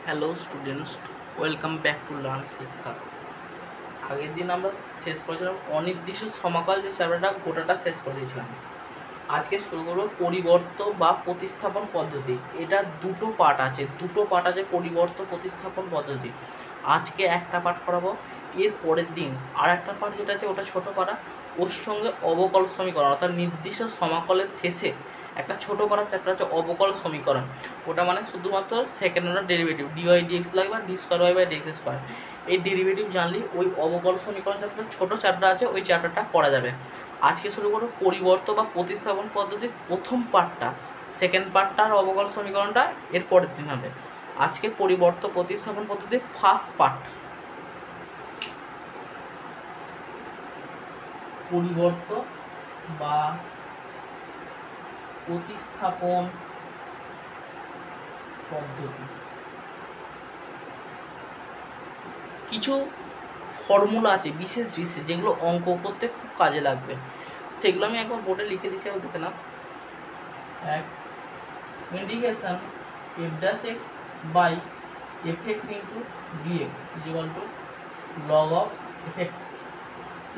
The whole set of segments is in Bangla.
Hello students, welcome back to learn শিক্ষা। আগের দিন আমরা শেষ করেছিলাম অনির্দিষ্ট সমাকল, যে চ্যাপ্টারটা গোটাটা শেষ করে দিয়েছিলাম। আজকে শুরু করবো পরিবর্ত বা প্রতিস্থাপন পদ্ধতি। এটা দুটো পার্ট আছে, পরিবর্ত প্রতিস্থাপন পদ্ধতি। আজকে একটা পার্ট করাবো, এর পরের দিন আর একটা পার্ট যেটা আছে ওটা ছোটো পারা, ওর সঙ্গে অবকল সমীকরণ, অর্থাৎ নির্দিষ্ট সমাকলের শেষে একটা ছোটো পারা চ্যাপ্টার আছে অবকল সমীকরণ। ওটা মানে শুধুমাত্র second order derivative, dy dx লাগবে বা d square y by dx square. এই ডেরিভেটিভ জানলেই ওই অবকল সমীকরণ চ্যাপ্টার ছোটো চ্যাপ্টার আছে, ওই চ্যাপ্টারটা করা যাবে। আজকে শুরু করবো পরিবর্ত বা প্রতিস্থাপন পদ্ধতির প্রথম পার্টটা। সেকেন্ড পার্টটা আর অবকল সমীকরণটা এর পরের দিন হবে। আজকে পরিবর্ত প্রতিস্থাপন পদ্ধতির ফার্স্ট পার্ট, পরিবর্ত বা প্রতিস্থাপন পদ্ধতি। কিছু ফর্মুলা আছে বিশেষ বিশেষ, যেগুলো অঙ্ক করতে খুব কাজে লাগবে। সেগুলো আমি একবার বোর্ডে লিখে দিচ্ছি, আমি দেখে নাও। এক, integration f dash x by f x into dx is equal to log of f x.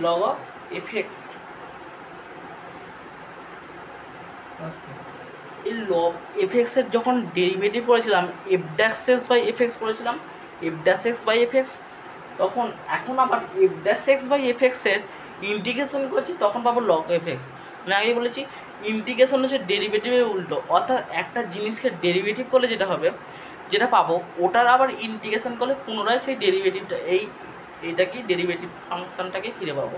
Log of f x, এই লগ এফ এক্সের যখন ডেরিভেটিভ করেছিলাম, f dash x by f x করেছিলাম, f dash x by f x, তখন এখন আবার f dash x by f এক্সের ইন্টিগ্রেশন করছি, তখন পাবো লগ এফ এক্স। আমি আগে বলেছি ইন্টিগ্রেশন হচ্ছে ডেরিভেটিভের উল্টো, অর্থাৎ একটা জিনিসকে ডেরিভেটিভ করলে যেটা হবে, যেটা পাবো, ওটার আবার ইন্টিগ্রেশন করলে পুনরায় সেই ডেরিভেটিভটা, এইটা কি ডেরিভেটিভ ফাংশনটাকে ফিরে পাবো।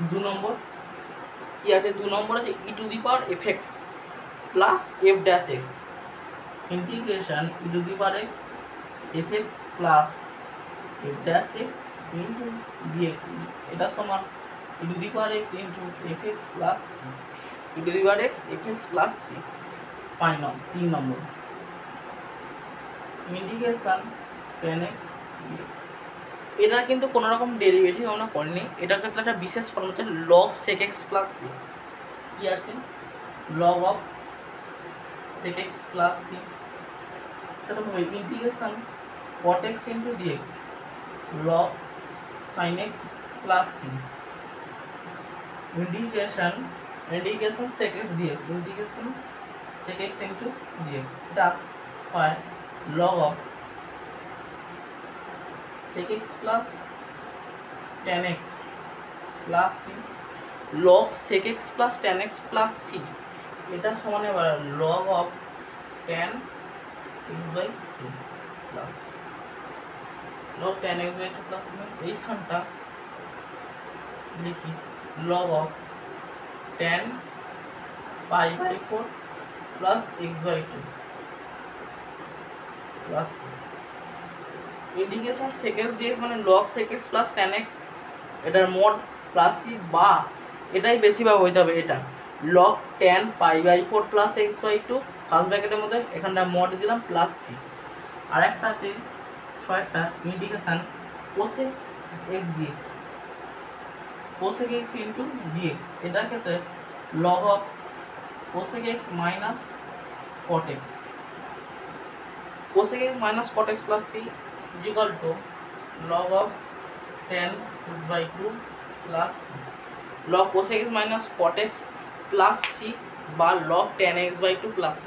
2 নম্বর কি আছে? 2 নম্বর আছে e to the power f x plus f dash x, integration e to the power x f x plus f dash x into dx, এটা সমান e to the power x into f x plus c, e to the power x f x plus c. 3 নম্বর ইন্টিগ্রেশন টেন এক্স ডিএক্স। এটা কিন্তু কোনো রকম ডেরিভেটিভ আমরা করিনি, এটার ক্ষেত্রে একটা বিশেষ ফর্ম হচ্ছে log sec x plus c. কী আছে? Log of sec x plus c, সেটা হবে integration cot x into dx log sine x plus c, integration sec x dx, integration sec x into dx. এটা হয় log of sec x plus tan x plus c, log sec x plus tan x plus c, এটা সমান এবার log of tan x by 2 plus log tan x by 2 plus এইখানটা লিখি log of tan pi by 4 plus x by 2 plus c, integration sec x dx মানে log sec x plus tan x, এটার মড প্লাস সি, বা এটাই বেশিরভাগ হইতে হবে, এটা log tan pi by 4 plus x by 2 first ব্র্যাকেটের মধ্যে এখানটা মড দিলাম প্লাস সি। আর একটা আছে 6টা integration cosec x dx, cosec x into dx, এটার ক্ষেত্রে log of cosec x minus cot x, cosec x minus cot x plus c is equal to log of tan x by 2 plus c, log cosec x minus cot x plus c বা log tan x by 2 plus c।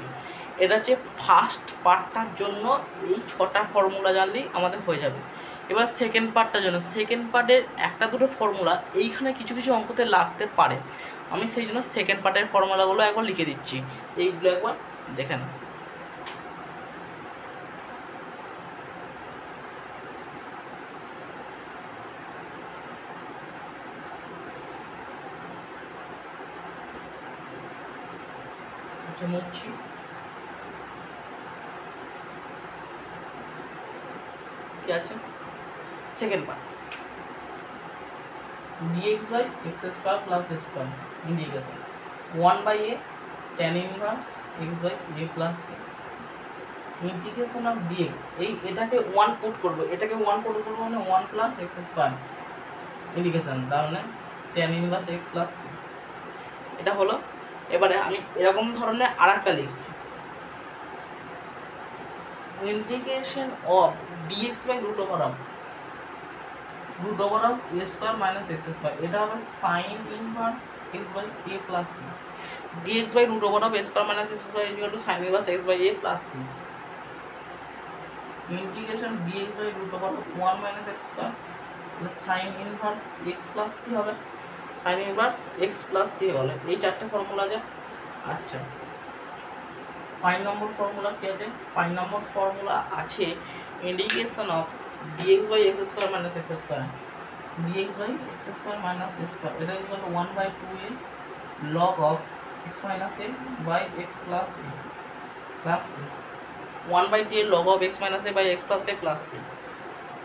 এটা হচ্ছে ফার্স্ট পার্টটার জন্য এই 6টা ফর্মুলা জানলেই আমাদের হয়ে যাবে। এবার সেকেন্ড পার্টটার জন্য, সেকেন্ড পার্টের একটা দুটো ফর্মুলা এইখানে কিছু কিছু অঙ্কতে লাগতে পারে, আমি সেই জন্য সেকেন্ড পার্টের ফর্মুলাগুলো একবার লিখে দিচ্ছি, এইগুলো একবার দেখে নাও। মুছছি, কি আছে? Second part dx by x square plus a square integration 1 by a tan inverse x by a plus c, integration of dx, এটাকে 1 পুট করব, এটাকে 1 পুট করব মানে 1 plus x square ইন্টিগ্রেশন তার মানে tan inverse x plus c, এটা হলো। এবারে আমি এরকম ধরনের আরেকটা লিখছি, integration of dx by root over of a square minus x square, এটা হবে sine inverse x by a plus c. dx by root over of a square minus x square is equal to sine inverse x by a plus c. Integration dx by root over of 1 minus x square sine inverse x plus c হবে, sine inverse x plus c হলে এই চারটে ফর্মুলা আছে। আচ্ছা 5 নম্বর ফর্মুলা কি আছে? 5 নম্বর ফর্মুলা আছে integration of dx by x square minus x square, dx by x square minus x square, এটা equal to 1/2a log of x minus a by x plus a plus c, 1/2a log of x minus a by x plus a plus c।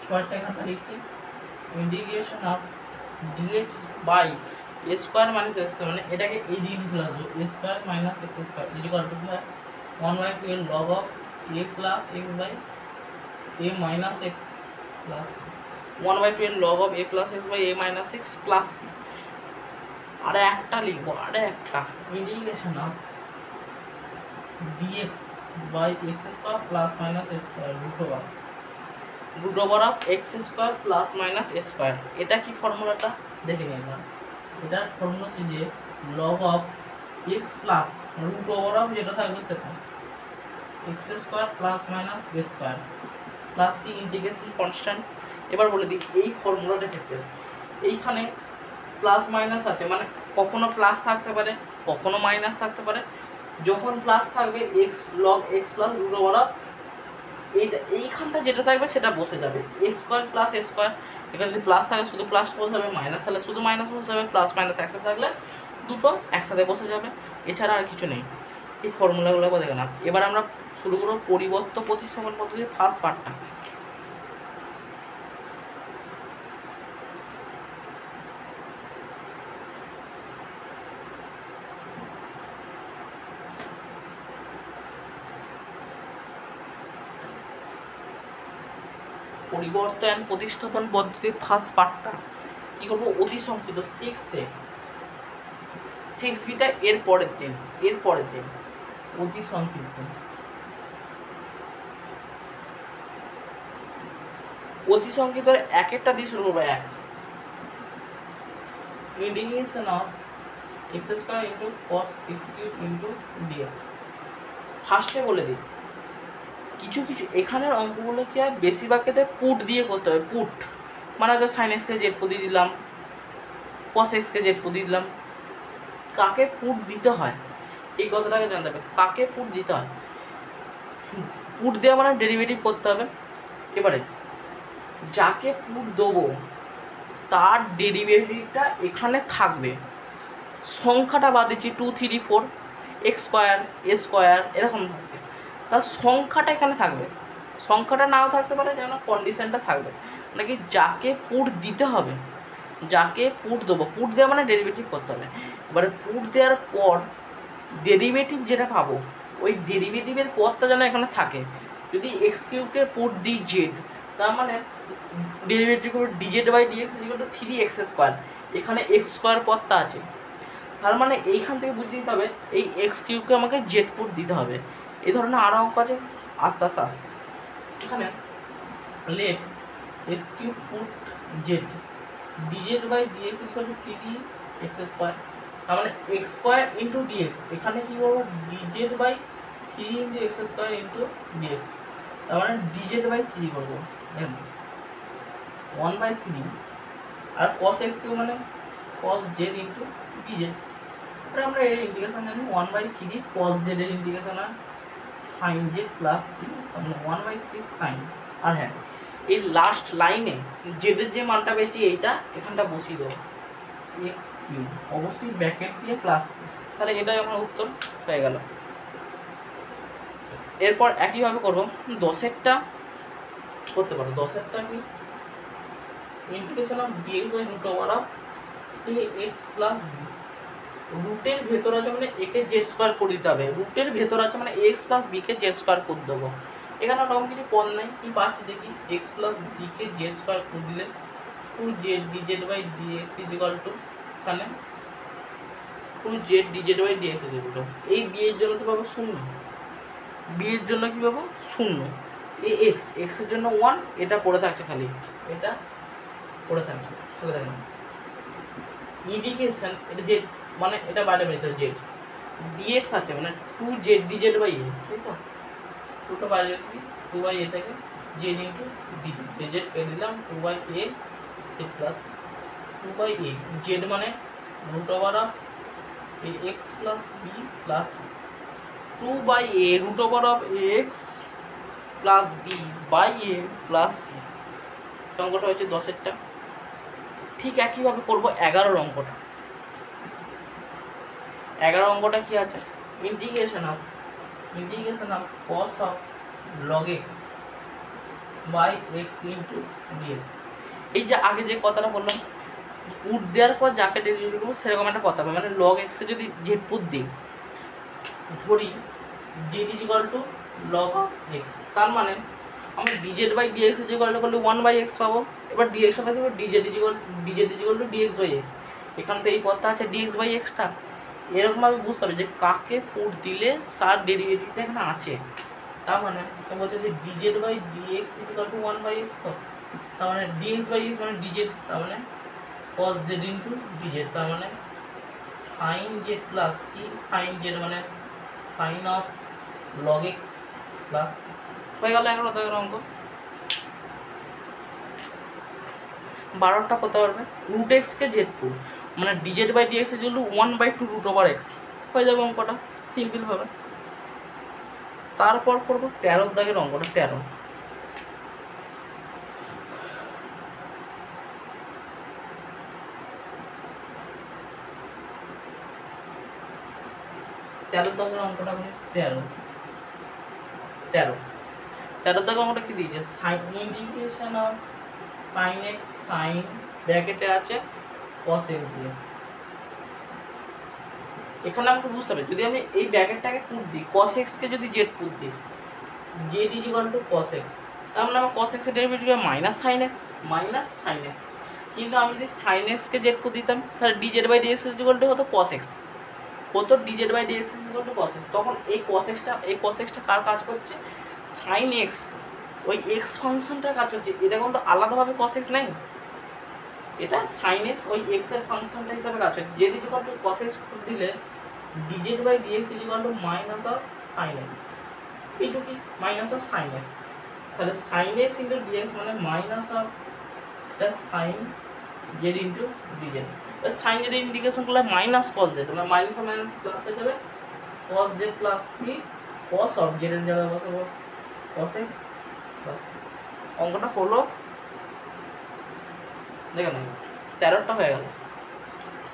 ছয়টা এখানে লিখছি integration of dx by a square minus a square, মানে এটাকে এই দিকে লিখে রাখবো a square minus x square equal to 1/2a log of a plus x by a minus x plus c, 1/2 log of a plus x by a minus x plus c। আরে একটা লিখবো, আরে একটা integration of dx by x square plus minus a square root over of x square plus minus a square. এটা কি ফর্মুলাটা দেখে নিন না, এটার ফর্মুলা হচ্ছে যে log of x plus root over of যেটা থাকবে সেটা x square plus minus a square plus c integration constant. এবার বলে দিই এই ফর্মুলাটা ক্ষেত্রে এইখানে প্লাস মাইনাস আছে, মানে কখনো প্লাস থাকতে পারে কখনো মাইনাস থাকতে পারে। যখন প্লাস থাকবে x log x plus root over of এইটা, এইখানটা যেটা থাকবে সেটা বসে যাবে x square plus a square. এখানে যদি প্লাস থাকে শুধু প্লাস বসে যাবে, মাইনাস থাকলে শুধু মাইনাস বসে যাবে, প্লাস মাইনাস একসাথে থাকলে দুটো একসাথে বসে যাবে, এছাড়া আর কিছু নেই। এই ফর্মুলাগুলো দেখে না। এবার আমরা শুরু করবো পরিবর্ত প্রতিস্থাপন পদ্ধতির ফার্স্ট পার্টটা। পরিবর্তন প্রতিস্থাপন পদ্ধতির ফার্স্ট পার্টটা কি করবো, অতি সংক্ষিপ্ত 6বিটা এর পরের দিন অতি সংক্ষিপ্ত এক একটা দিয়ে শুরু করবো। এক integration of x square into cos x cube into dx. ফার্স্টে বলে দিই কিছু এখানের অঙ্কগুলো কি হয় বেশিরভাগ ক্ষেত্রে পুট দিয়ে করতে হবে। পুট মানে হয়তো সাইন এক্সকে জেড দিয়ে দিলাম, কস এক্সকে জেড দিয়ে দিলাম। কাকে পুট দিতে হয় এই কথাটাকে জানতে হবে, কাকে পুট দিতে হয়। পুট দেওয়া মানে ডেরিভেটিভ করতে হবে। এবারে যাকে পুট দেবো তার ডেরিভেটিভটা এখানে থাকবে, সংখ্যাটা বাদ দিচ্ছি 2 3 4 এক্স স্কোয়ার এ স্কোয়ার এরকম থাকবে, তার সংখ্যাটা এখানে থাকবে। সংখ্যাটা নাও থাকতে পারে, যেন কন্ডিশনটা থাকবে নাকি যাকে পুট দিতে হবে, যাকে পুট দেবো। পুট দেওয়া মানে ডেরিভেটিভ করতে হবে। এবারে পুট দেওয়ার পর ডেরিভেটিভ যেটা পাবো ওই ডেরিভেটিভের পদটা যেন এখানে থাকে। যদি এক্স কিউবকে পুট দিই জেড, তার মানে ডেরিভেটিভ করবো dz by dx equal to 3x square. এখানে এক্স স্কোয়ার পদটা আছে, তার মানে এইখান থেকে বুঝতে দিতে হবে এই এক্স কিউবকে আমাকে জেড পুট দিতে হবে। এই ধরনের আরও অঙ্ক আছে, আস্তে আস্তে এখানে let x cube put z dz by dx equal to 3x square. তার মানে এক্স স্কোয়ার ইন্টু ডিএক্স, এখানে কী করবো dz by 3 into x square into dx, তার মানে ডিজেড বাই 3 করবো 1/3 আর কস এক্স কিউব মানে কস জেড ইন্টু ডিজেড। আমরা এর ইন্টিগ্রেশন জানি 1/3 কস জেড এর ইন্টিগ্রেশন আর সাইন জেড প্লাস সি, মানে 1/3 সাইন। আর হ্যাঁ এই লাস্ট লাইনে জেডের যে মানটা পেয়েছি এইটা এখানটা বসিয়ে দেবো এক্স কিউব, অবশ্যই ব্র্যাকেট দিয়ে প্লাস সি, তাহলে এটাই আমার উত্তর হয়ে গেল। এরপর একইভাবে করবো 10এরটা করতে পারো। 10এরটা কি integration of dx by root over of a x plus b. রুটের ভেতর আছে মানে একে জেড স্কোয়ার করে দিতে হবে, রুটের ভেতর আছে মানে এক্স প্লাস বিকে জেড স্কোয়ার করে দেবো। এখানে ওরকম কিছু পদ নেই, কি পাচ্ছি দেখি এক্স প্লাস বিকে জেড স্কোয়ার করে দিলে 2z dz by dx equal to এখানে 2z dz by dx equal to এই বি এর জন্য তো পাবো 0, বি এর জন্য কি পাবো 0, এ এক্স, এক্সের জন্য 1, এটা পড়ে থাকছে খালি, এটা পড়ে থাকছে, চলে দেখলাম ইন্ডিকেশন, এটা জেড মানে এটা বাইরে বেরিয়েছে জেড, ডিএক্স আছে মানে 2z dz বাই এ, ঠিক তো, দুটো বাইরে রেখেছি 2 বাই এ থেকে জেড ইন্টু ডি, জেড কেটে দিলাম 2 by a plus 2 by a, z মানে root over of a x plus b plus 2 by a root over of a x plus b by a plus c. অঙ্কটা হচ্ছে 10-এরটা। ঠিক একইভাবে করবো 11 অঙ্কটা। 11 অঙ্কটা কি আছে, integration of cos of log x by x into dx. এই যে আগে যে কথাটা বললাম, পুট দেওয়ার পর যাকে ডেরিভেটিভ করবো সেরকম একটা কথা হবে, মানে log x এ যদি জেড পুট দিই, ধরি z is equal to log x, তার মানে আমি dz by dx is equal to করলে 1 বাই এক্স পাবো। এবার ডিএক্স হবে dz is equal to dx by x, এখান থেকে এই পদটা আছে ডিএক্স বাই এক্সটা। এরকমভাবে বুঝতে হবে যে কাকে পুট দিলে তার ডেরিভেটিভটা এখানে আছে। তার মানে বলতে যে dz by dx is equal to 1 by x, তো তার মানে ডিএক্স বাই এক্স মানে ডিজেড, তার মানে cos z ইন্টু ডিজেড, তার মানে sine z plus c, sine z মানে sine of log x plus c. হয়ে গেল 11 অঙ্ক। 12টা করতে পারবে রুট এক্স কে জেড পুট, মানে dz by dx is equal to 1/2 root over x, হয়ে যাবে অঙ্কটা সিম্পল ভাবে। তারপর করবো 13 দাগের অঙ্কটা। 13 দাগের অঙ্কটা করি। 13 দাগের অঙ্কটা কি দিয়েছে, sine integration of sine x, sine ব্র্যাকেটে আছে cos x dx। এখানে আমাকে বুঝতে হবে যদি আমি এই ব্র্যাকেটটাকে পুট দিই, cos x কে যদি জেড পুট দিই, z is equal to cos x, তার মানে আমার cos x এর ডেরিভেটিভ মাইনাস সাইন x, কিন্তু আমি যদি সাইন x কে জেড পুট দিতাম তাহলে dz by dx is equal to হতো cos x, হতো dz by dx is equal to cos x। তখন এই cos x টা কার কাজ করছে, সাইন x, ওই x ফাংশনটার কাজ হচ্ছে। এটা কিন্তু আলাদাভাবে cos x নাই, এটা সাইন x ওই x এর ফাংশনটা হিসাবে কাজ হচ্ছে। Z is equal to cos x দিলে dz by dx is equal to minus of sine x, এইটুকি মাইনাস অফ সাইন x, তাহলে সাইন x ইন্টু ডিএক্স মানে minus of sine z into dz. Sine z integration করলে মাইনাস cos z, মানে মাইনাস মাইনাস প্লাস হয়ে যাবে cos z plus c, cos of z এর জায়গায় বসাবো cos x প্লাস। অঙ্কটা হলো দেখে না, 13টা হয়ে গেল।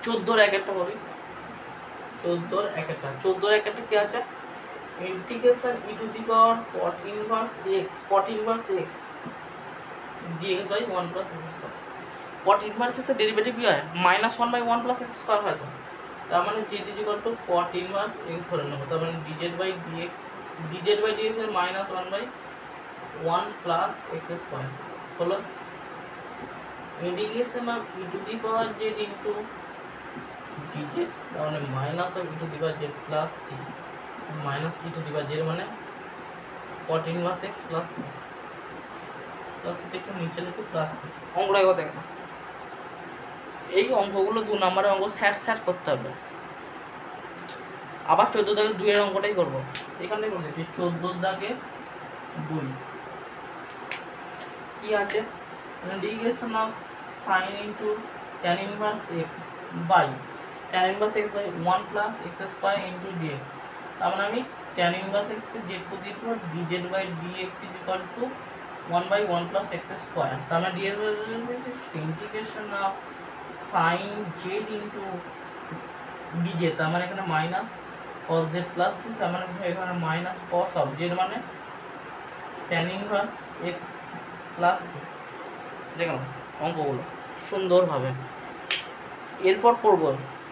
14 একটা করি। 14 কি আছে, integration e to the power cot inverse x dx by 1 plus x square. cot inverse এর ডেরিভেটিভ কি হয়, -1/1 প্লাস x স্কয়ার হয়, তো তার মানে z is equal two cot inverse x ধরে নেব, তার মানে dz বাই dx এর -1/1 প্লাস x স্কয়ার হলো integration of e to the power z into dz, তার মানে minus of e to the power z plus c, minus e to the power z মানে cot inverse x plus c, plus এটা একটু নিচে লিখে প্লাস সি। অঙ্কটা একবার দেখেন, এই অঙ্কগুলো 2 নম্বরের অঙ্ক স্যাট করতে হবে। আবার 14 দাগে 2 এর অঙ্কটাই করব। এখানে করে দিচ্ছি 14 দাগে 2 কি আছে, integration of sin into tan inverse x by tan inverse x by 1 plus x square into dx। তার মানে আমি tan ইনভার্স x কে z করে দিতে পারি, dz by dx is equal to 1/1 plus x square, তার মানে dx integration of sin z into dz, তার মানে এখানে minus cos z plus c, তার মানে এখানে মাইনাস cos অফ z মানে tan inverse x plus c। দেখুন অঙ্কগুলো সুন্দরভাবে। এরপর করব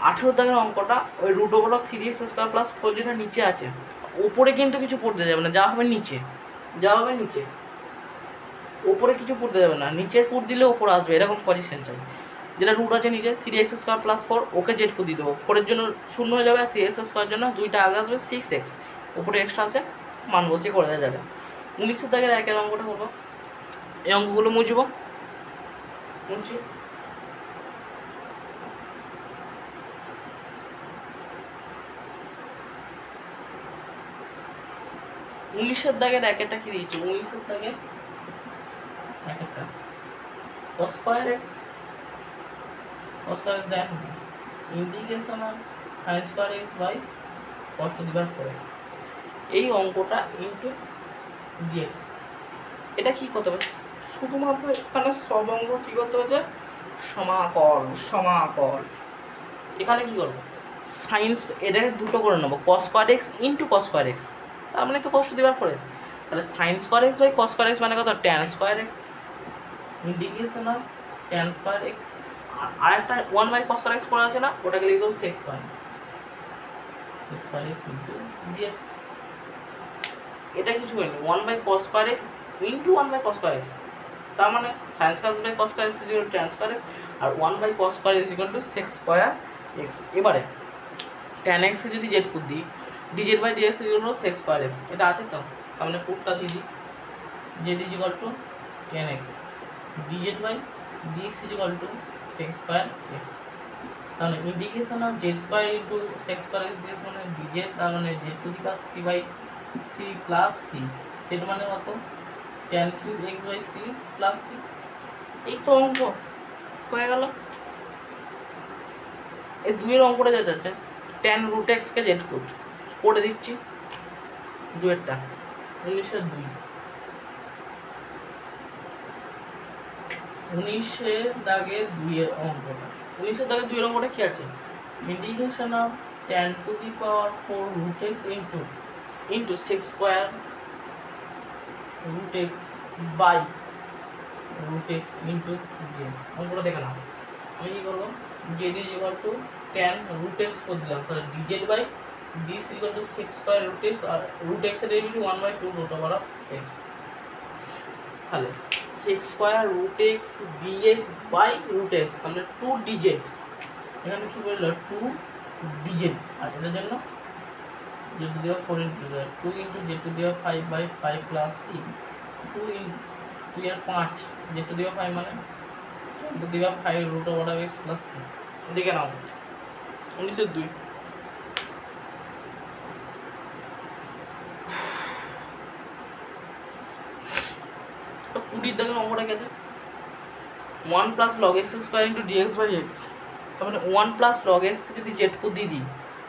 18 দাগের অঙ্কটা, ওই root over of 3x square plus 4 যেটা নিচে আছে, উপরে কিন্তু কিছু পড়তে যাবে না, যা হবে নিচে, উপরে কিছু পড়তে যাবে না, নিচে পুট দিলে উপরে আসবে, এরকম পজিশন চাই। যেটা রুট আছে নিচে 3x স্কয়ার প্লাস 4, ওকে জেড পুট দিয়ে দেবো, 4 এর জন্য 0 হয়ে যাবে, আর 3x স্কয়ার জন্য 2টা আগে আসবে 6x, উপরে এক্সট্রা আছে মান বসিয়ে করে দেওয়া যাবে। 19 দাগের একের অঙ্কটা করবো। এই অঙ্কগুলো মুছবো, মুছি। উনিশের দাগের একেরটা কি দিয়েছে? 19-এর দাগের একেরটা cos square x, cos square then integration of sin square x by cos to the power 4x, এই অঙ্কটা ইনটু ডিএক্স। এটা কি করতে হবে? শুধুমাত্র এখানে সব অঙ্ক কি করতে হবে? সমাকল, সমাকল। এখানে কি করবো? সাইন, এটাকে দুটো করে নেবো, cos square x into cos square x, তার মানে তো cos to the power 4x। তাহলে sin square x by cos square x মানে কত? tan square x integration of tan square x. আর একটা 1 বাই cos স্কয়ার এক্স পড়া আছে না, ওটাকে লিখে দেবো sec square x into dx। এটা কিছু হয়নি, 1 by cos square x into 1 by cos square x, তার মানে sin square by cos square x equal to tan square x, আর 1 by cos square x equal to sec square x. এবারে tan x কে যদি z পুট দিই, dz by dx equal to sec square x, এটা আছে তো, তার মানে পুটটা দিয়ে দিই, z equal to tan x, dz by dx equal to sec square x. তাহলে integration of z square into sec square x dx মানে dz, তার মানে z to the power 3 by 3 plus c, যেটা মানে কত? tan cube x by 3 plus c। এই তো অঙ্ক হয়ে গেল। এই দুইয়ের অঙ্কটা যেটা আছে tan রুট x কে z পুট করে দিচ্ছি, দুয়েরটা 19-এর 2, 19-এর দাগের 2-এর অঙ্কটা, 19-এর দাগের 2-এর অঙ্কটা কি আছে? Integration of tan to the power 4 root x into sec square root x by root x into dx। অঙ্কটা দেখে নাও। আমি কি করবো? z equal to tan root x করে দিলাম, তাহলে dz by dx equal to sec square root x, আর রুট x এর derivative 1 by 2 root over of x। তাহলে sec square root x dx by root x, তাহলে 2 dz, এখানে কি বললো? 2 dz, আর এটার জন্য z to the power 4 into 2 into z to the power 5 by 5 plus c, 2 into 2 এর 5, z টু দি পাওয়ার 5 মানে to the power 5 root over of x plus c। দেখে নাও 19-এর 2। তো 20-এর দাগের অঙ্কটা কি আছে? 1 plus log x square into dx by x, তার মানে 1 প্লাস log x কে যদি z পুট দিয়ে দিই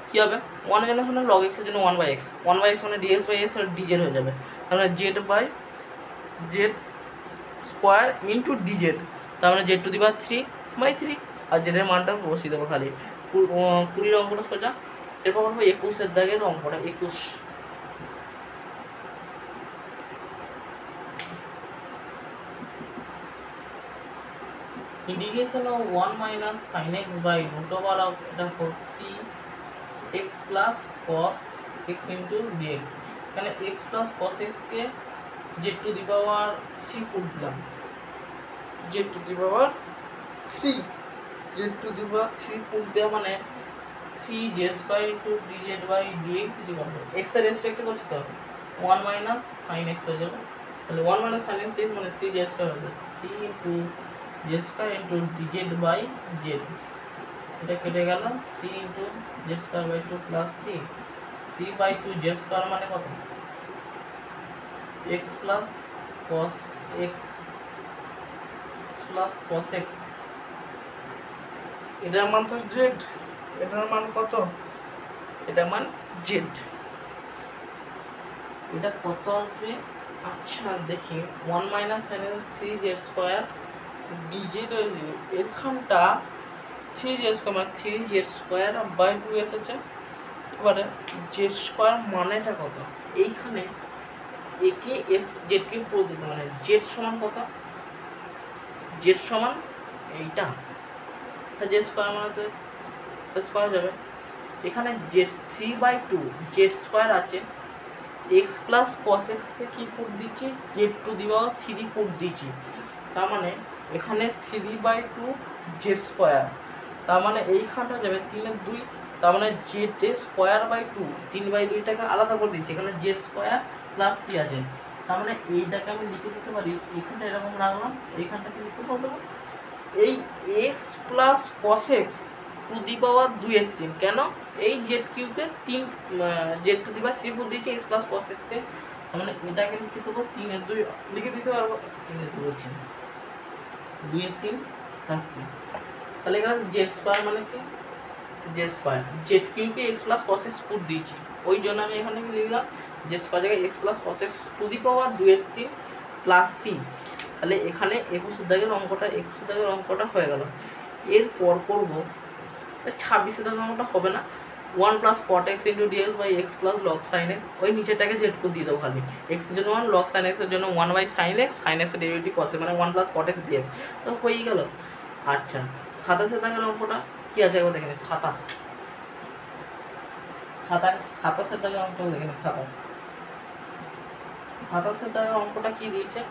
কি হবে? 1 এর জন্য শুনে log x এর জন্য 1 বাই x, 1 বাই x মানে dx বাই x আর dz হয়ে যাবে, তার মানে z by z square into dz, তার মানে z to the power 3 by 3, আর z এর মানটা বসিয়ে দেবো খালি। 20-এর অঙ্কটা সোজা। এরপর করবো 21-এর দাগের অঙ্কটা। 21, integration of 1 minus sin x by root over of এটা 3x plus cos x into dx। এখানে x প্লাস cos x কে z to the power 3 put দিলাম, z to the power 3, z to the power 3 put দেওয়া মানে 3z square into dz by dx equal to x এর রেসপেক্টে করছি তো 1 মাইনাস sin x হয়ে যাবে, তাহলে 1 মাইনাস sin x dx মানে 3z স্কয়ার হবে, 3 into z square into dz by z, এটা কেটে গেল, 3 into z square by 2 plus 3 by 2 z square মানে কত? x plus cos x plus cos x, এটার মান তো z, এটার মান কত? এটার মান z, এটা কত আসবে? আচ্ছা দেখি, 1 minus sin 3z square dz, এখানটা 3z স্কয়ার মানে 3z স্কয়ার বাই 2 এসেছে। এবারে z স্কয়ার মানেটা কত? এইখানে একে x z কে পুরো দিতে মানে z সমান কত? z সমান এইটা, তা z স্কয়ার মানে তো স্কয়ার যাবে, এখানে z 3 বাই 2 z স্কয়ার আছে, x প্লাস cos x কে কি পুট দিচ্ছি? z to the power 3 put দিচ্ছি, তার মানে এখানে 3 বাই 2 z স্কয়ার, তার মানে এইখানটা যাবে 3 এর 2, তার মানে z স্কয়ার বাই 2, 3 বাই 2টাকে আলাদা করে দিচ্ছি, এখানে z স্কয়ার প্লাস c আছে, তার মানে এইটাকে আমি লিখে দিতে পারি, এইখানটা এরকম রাখলাম, এইখানটাকে লিখে বলতে পারবো এই x plus cos x to the power 2/3। কেন? এই জেড কিউবকে 3 z to the power 3 put দিয়েছি এক্স প্লাস কস এক্সকে, তার মানে এটাকে লিখে দেবো 3/2 লিখে দিতে পারবো, 3/2 হচ্ছে 2/3 প্লাস 3। তাহলে এখানে জেড স্কোয়ার মানে কি, জেড স্কোয়ার জেড কিউবকে x plus cos x put দিয়েছি, ওই জন্য আমি এখানে কি লিখলাম জেড স্কোয়ার জায়গায় x plus cos x to the power 2/3 plus c. তাহলে এখানে 21 দাগের অঙ্কটা হয়ে গেল। এরপর করবো 26 দাগের অঙ্কটা হবে না, 1 plus cot x into dx by x plus log sine x, ওই নিচেটাকে জেড করে দিয়ে দেবো খালি, এক্স এর জন্য 1, লগ সাইন এক্স এর জন্য 1 by sine x, sine x এর ডেরিভেটিভ কস মানে 1 প্লাস কট এক্স ডিএক্স, তো হয়েই গেল। আচ্ছা 27 দাগের অঙ্কটা কি আছে একবার দেখে নিই, 27 দাগের অঙ্কটা দেখে নিই, 27 দাগের অঙ্কটা কি দিয়েছে,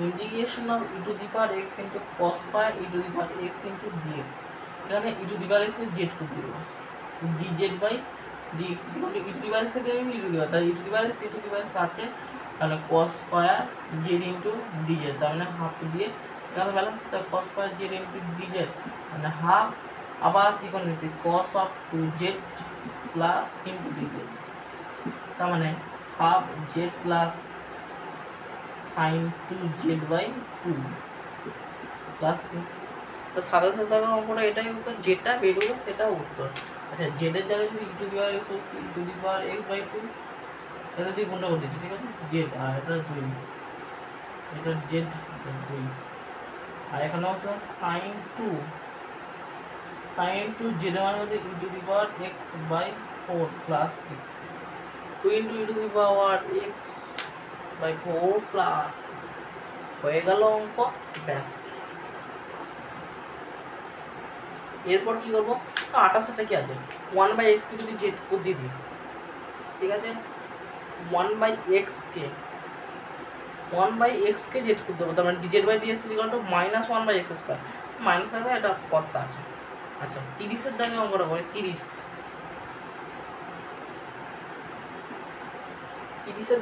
integration of e to the power x into cos pi e to the power x into dx, এখানে e to the power x z করে দিব, dz by dx e to the power x থেকে ই টু দি পাওয়ার, তাহলে e to the power x e to the power x আছে, তাহলে cos square z into dz, তার মানে হাফ দিয়ে এখানে ব্যালেন্স, তাহলে cos square z into dz মানে হাফ, আবার ত্রিকোণমিতি cos of 2z plus into dz, তার মানে half z plus sine 2z by 2 plus c. তো 27 দাগের অঙ্কটা এটাই উত্তর, যেটা বেরোবে সেটা উত্তর। আচ্ছা জেডের জায়গায় যদি e to the power x e to the power x by 2, এটা দিয়ে গুণটা করে দিচ্ছি, ঠিক আছে, জেড আর এটা 2, এটা জেড 2, আর এখানে আছে সাইন 2 জেড মানে হচ্ছে e to the power x by 4 plus c, 2 into e to the power x by 4 plus, হয়ে গেল অঙ্ক, ব্যাস। এরপর কি করবো, 28টা কি আছে, 1 বাই এক্স কে যদি জেড করে দিয়ে দিই, ঠিক আছে, 1 বাই এক্স কে জেড করে দেবো, তার মানে dz by dx equal to minus 1 by x square, minus থাকবে এটা কর্তা আছে। আচ্ছা 30 দাগে অঙ্কটা করে, 30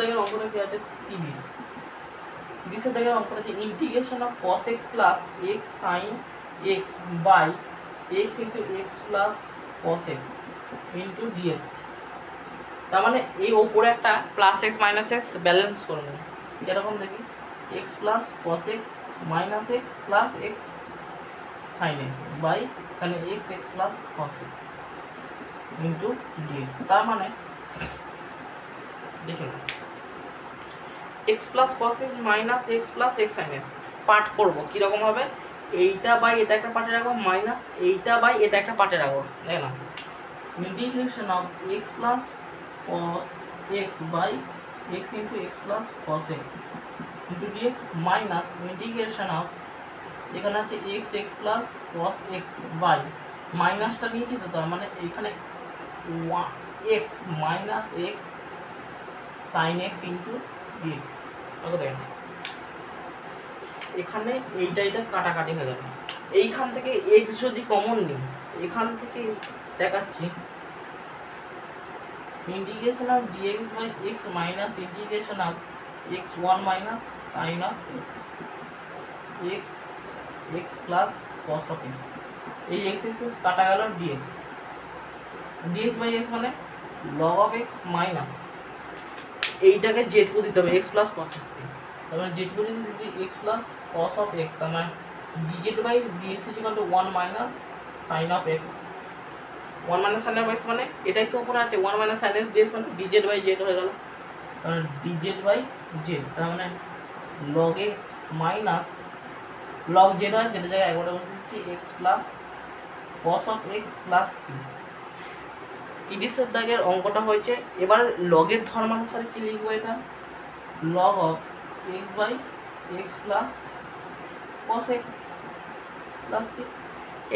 দাগের অঙ্কটা কি আছে, 30 দাগের অঙ্কটা যে integration of cos x plus x sin x by x into x plus cos x into dx, তার মানে এই ওপরে একটা plus x minus x balance করে নেব, এরকম দেখি x plus cos x minus x plus x sine x by এখানে x x plus cos x into dx, তার মানে দেখে নাও x plus cos x minus x plus x sine x part করবো কীরকম হবে, এইটা বাই এটা একটা পার্টে রাখবো মাইনাস এইটা বাই এটা একটা পার্টে রাখবো, দেখে না integration of x plus cos x by x into x plus cos x into dx minus integration of এখানে আছে x x plus cos x by মাইনাসটা নিয়েছি তো, তার মানে এখানে x minus x sine x into dx, okay দেখেন এখানে এইটা কাটাকাটি হয়ে যাবে, এইখান থেকে এক্স যদি কমন নিই, এখান থেকে দেখাচ্ছি integration of dx by x minus integration of x 1 minus sine of x x x plus cos of x, এই এক্স এক্স কাটা গেল ডিএক্স, ডিএক্স বাই এক্স মানে লগ অফ এক্স মাইনাস এইটাকে জেড করে দিতে হবে এক্স প্লাস কস এক্স, তার মানে জেড করে দিতে x plus cos of x, তার মানে dz by dx equal to 1 minus sine of x, 1 minus sine of x মানে এটাই তো উপরে আছে 1 মাইনাস সাইন এক্স ডিএক্স মানে ডিজেড বাই জেড হয়ে গেল, তাহলে ডিজেড বাই জেড, তার মানে log x minus log z হয় যেটা জায়গায় একবারে বসে দিচ্ছি x plus cos of x plus c. 30 দাগের অঙ্কটা হয়েছে, এবার লগের ধর্মানুসারে কি লিখবো, এটা log of x by x plus cos x plus c,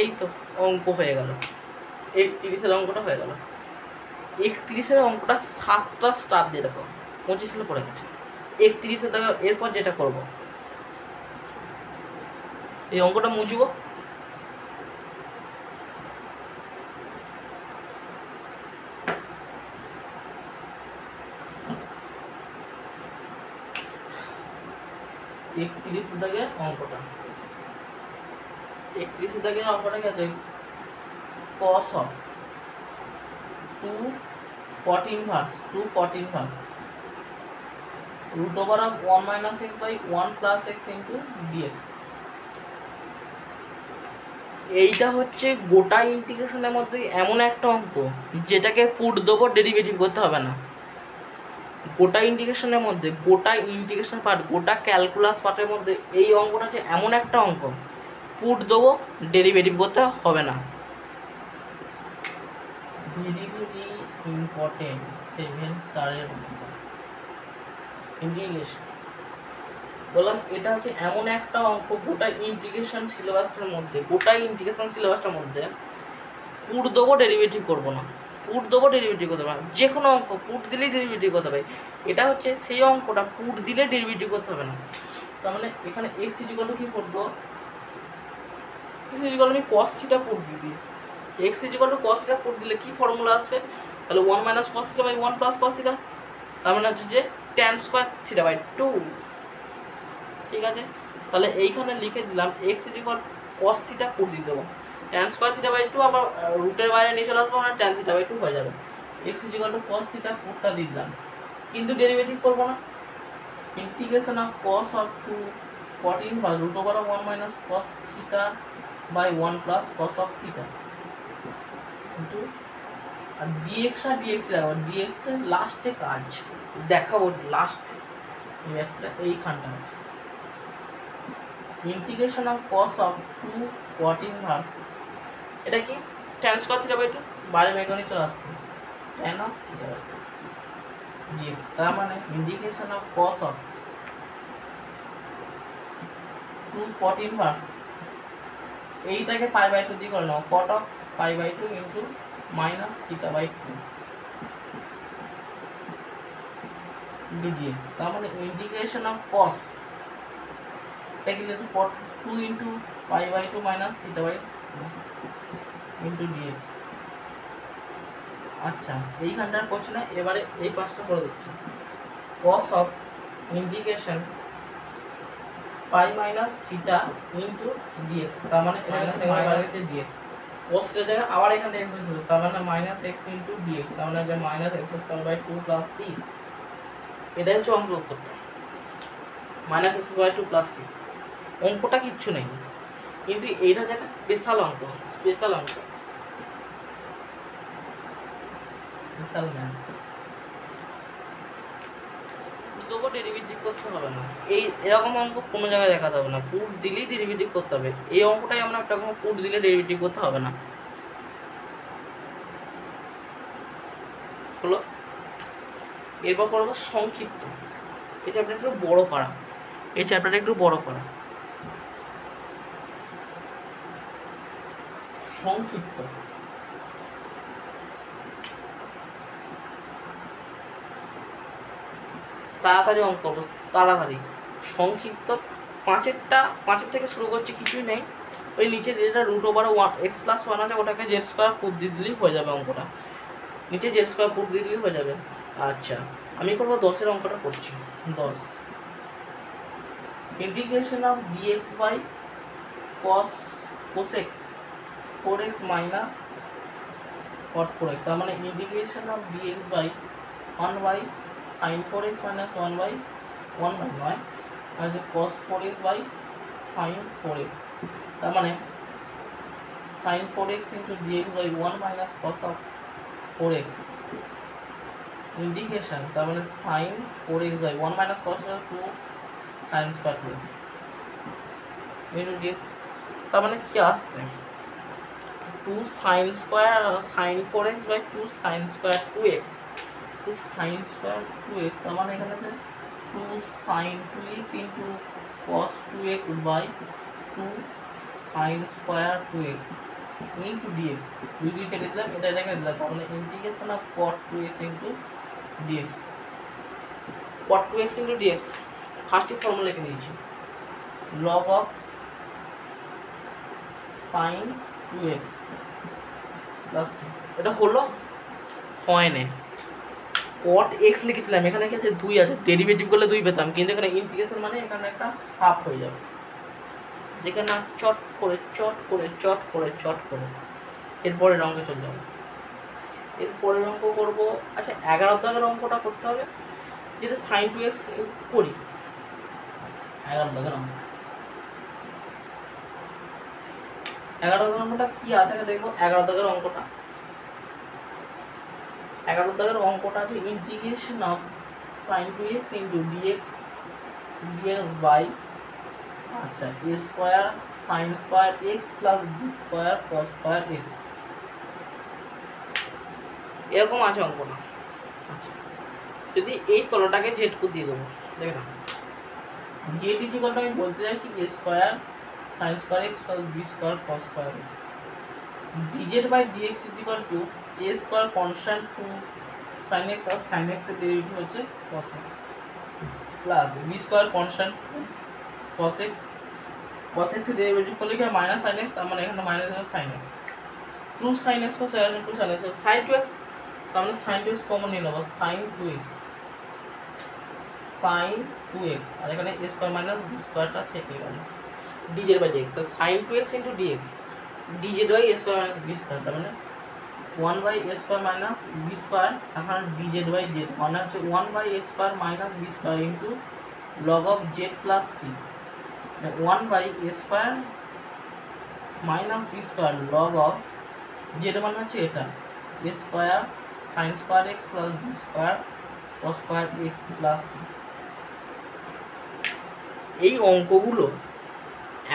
এই তো অঙ্ক হয়ে গেল, 31 অঙ্কটা হয়ে গেল। 31 অঙ্কটা 7টা স্টাফ দিয়ে দেখো 25 সালে পড়ে গেছে। 31 দাগে এরপর যেটা করব, এই অঙ্কটা মুছবো, 31 দাগের অঙ্কটা, 31 দাগের অঙ্কটা কি আছে, cos of 2 cot inverse root over of 1 minus x by 1 plus x into dx। এইটা হচ্ছে গোটা ইন্টিগ্রেশনের মধ্যে এমন একটা অঙ্ক যেটাকে পুট দেবো, ডেরিভেটিভ করতে হবে না। গোটা ইন্টিগ্রেশনের মধ্যে, গোটা ইন্টিগ্রেশন পার্ট, গোটা ক্যালকুলাস পার্টের মধ্যে এই অঙ্কটা হচ্ছে এমন একটা অঙ্ক, পুট দেবো, ডেরিভেটিভ করতে হবে না। ভেরি ভেরি ইম্পর্টেন্ট 7 স্টারের ইন্টিগ্রেশন। বললাম এটা হচ্ছে এমন একটা অঙ্ক গোটা ইন্টিগ্রেশন সিলেবাসটার মধ্যে, গোটা ইন্টিগ্রেশন সিলেবাসটার মধ্যে পুট দেবো, ডেরিভেটিভ করবো না, পুট দেবো, ডেরিভেটিভ করতে হবে না। যে কোনো অঙ্ক পুট দিলেই ডেরিভেটিভ করতে হবে। এটা হচ্ছে সেই অঙ্কটা পুট দিলে ডেরিভেটিভ করতে হবে না। তার মানে এখানে এক্স ইকুয়াল টু কি করবো, এক্স ইকুয়াল আমি কস থিটা পুট দিই, x equal to cos theta put দিলে কি ফর্মুলা আসবে, তাহলে 1 minus cos theta by 1 plus cos theta, তার মানে হচ্ছে যে tan স্কয়ার থিটা বাই 2। ঠিক আছে, তাহলে এইখানে লিখে দিলাম এক্স ইকুয়াল কস থিটা পুট দিয়ে দেবো, tan স্কয়ার থিটা বাই 2 আবার রুটের বাইরে নিয়ে চলে আসবো, মানে tan থিটা বাই 2 হয়ে যাবে। X equal to cos theta পুটটা দিয়ে দিলাম, কিন্তু ডেরিভেটিভ করবো না। Integration of cos of 2 cot inverse root over of 1 minus cos theta by 1 plus cos of theta into আর dx আর dx লাগাবো, dx এর লাস্টে কাজ দেখাবো, লাস্টে একটা এইখানটা আছে। Integration of cos of 2 cot inverse, এটা কি tan স্কয়ার থিটা বাই 2 বাইরে মেগানি চলে আসছে, tan of theta by 2 dx, তার মানে integration of cos of 2 cot inverse, এইটাকে পাই বাই 2 দিয়ে করে নাও, cot of pi by 2 into minus theta by 2 dx, তার মানে ইন্টিগ্রেশন অফ cos এটা কি লিখব, cot 2 into pi by 2 minus theta by 2 into dx। আচ্ছা, এইখানটার করছি না, এবারে এই পাশটা করে দিচ্ছি, cos of integration pi minus theta into dx, তার মানে মাইনাস dx, cos এর জায়গায় আবার এখানে x ছিল, তার মানে মাইনাস x ইনটু dx, তার মানে যে minus x square by 2 plus c। এটাই হচ্ছে অঙ্কের উত্তরটা, minus x by 2 plus c। অঙ্কটা কিচ্ছু নেই, কিন্তু এইটা যে একটা স্পেশাল অঙ্ক, স্পেশাল অঙ্ক, স্পেশাল ম্যাথ। পুরো ডেরিভেটিভ করতে হবে না, এই এরকম অঙ্ক কোনো জায়গায় দেখা যাবে না, পুট দিলেই ডেরিভেটিভ করতে হবে। এই অঙ্কটাই আমরা একটা কোনো পুট দিলে ডেরিভেটিভ করতে হবে না। হলো, এরপর করবো সংক্ষিপ্ত। এই চ্যাপ্টারটা একটু বড় করা, এই চ্যাপ্টারটা একটু বড় করা। সংক্ষিপ্ত তাড়াতাড়ি অঙ্ক করবো, তাড়াতাড়ি সংক্ষিপ্ত। পাঁচের থেকে শুরু করছি, কিছুই নেই, ওই নিচে যেটা রুট ওভার এক্স প্লাস 1 আছে ওটাকে জেড স্কোয়ার পুট দিয়ে দিলেই হয়ে যাবে অঙ্কটা, নিচে জেড স্কোয়ার পুট দিয়ে দিলেই হয়ে যাবে। আচ্ছা, আমি করবো 10-এর অঙ্কটা করছি। 10 integration of dx by cosec 4x minus cot 4x, তার মানে integration of dx by 1 by sin 4x minus 1 by 1 by নয়, আর যে cos 4x by sin 4x, তার মানে sin 4x into dx by 1 minus cos of 4x integration, তার মানে sin 4x by 1 minus cos of 2 sin square 2x into dx, তার মানে কি আসছে 2 sin square sin 4x বাই 2 sin square 2x, 2 sin square 2x, তার মানে এখানে আছে 2 sin 2x into cos 2x by 2 sin square 2x into dx, দুই কেটে দিলাম, এটা কেটে দিলাম, তার মানে integration of cot 2x into dx, cot 2x into dx first formula লিখে দিয়েছি, log of sin 2x plus, এটা হলো হয় না, কট এক্স লিখেছিলাম, এখানে কি আছে 2 আছে, ডেরিভেটিভ করলে 2 পেতাম, কিন্তু এখানে ইন্টিগ্রেশন মানে এখানে একটা হাফ হয়ে যাবে, যেখানে চট করে চট করে চট করে চট করে এরপরের অঙ্কে চলে যাবো। এরপরের অঙ্ক করবো, আচ্ছা 11 দাগের অঙ্কটা করতে হবে, যেটা সাইন টু এক্স করি। 11 দাগের অঙ্ক, 11 দাগের অঙ্কটা কি আছে দেখবো। 11 দাগের অঙ্কটা, 11 দাগের অঙ্কটা আছে integration of sine to x into dx dx by, আচ্ছা a square sine square x plus b square cos square x, এরকম আছে অঙ্কটা। আচ্ছা যদি এই তলটাকে জেড করে দিয়ে দেবো, দেখলাম জেড ইকুয়ালটা আমি বলতে চাইছি a square sine square x plus b square cos square x, dz by dx is equal to a square constant two sine x, আর সাইন এক্স এর ডেরিভেটিভ হচ্ছে cos x, plus b square constant cos x, cos x এর ডেরিভেটিভ করলে কি মাইনাস sin x, তার মানে এখানে মাইনাস হবে sin x, 2 sin x cos x 2 sin x sin 2x, তার মানে sin 2x কমন নিয়ে নেব, sin 2x আর এখানে a স্কয়ার মাইনাস b স্কয়ারটা থেকে গেল dz বাই dx, তাহলে sin 2x into dx dz by a square minus b square, তার মানে 1 by a square minus b square, এখন dz বাই z মানে হচ্ছে 1 by a square minus b square into log of z plus c, 1 by a square minus b square log of যেটা মানে হচ্ছে এটা a square sin square x plus b square cos square x plus c। এই অঙ্কগুলো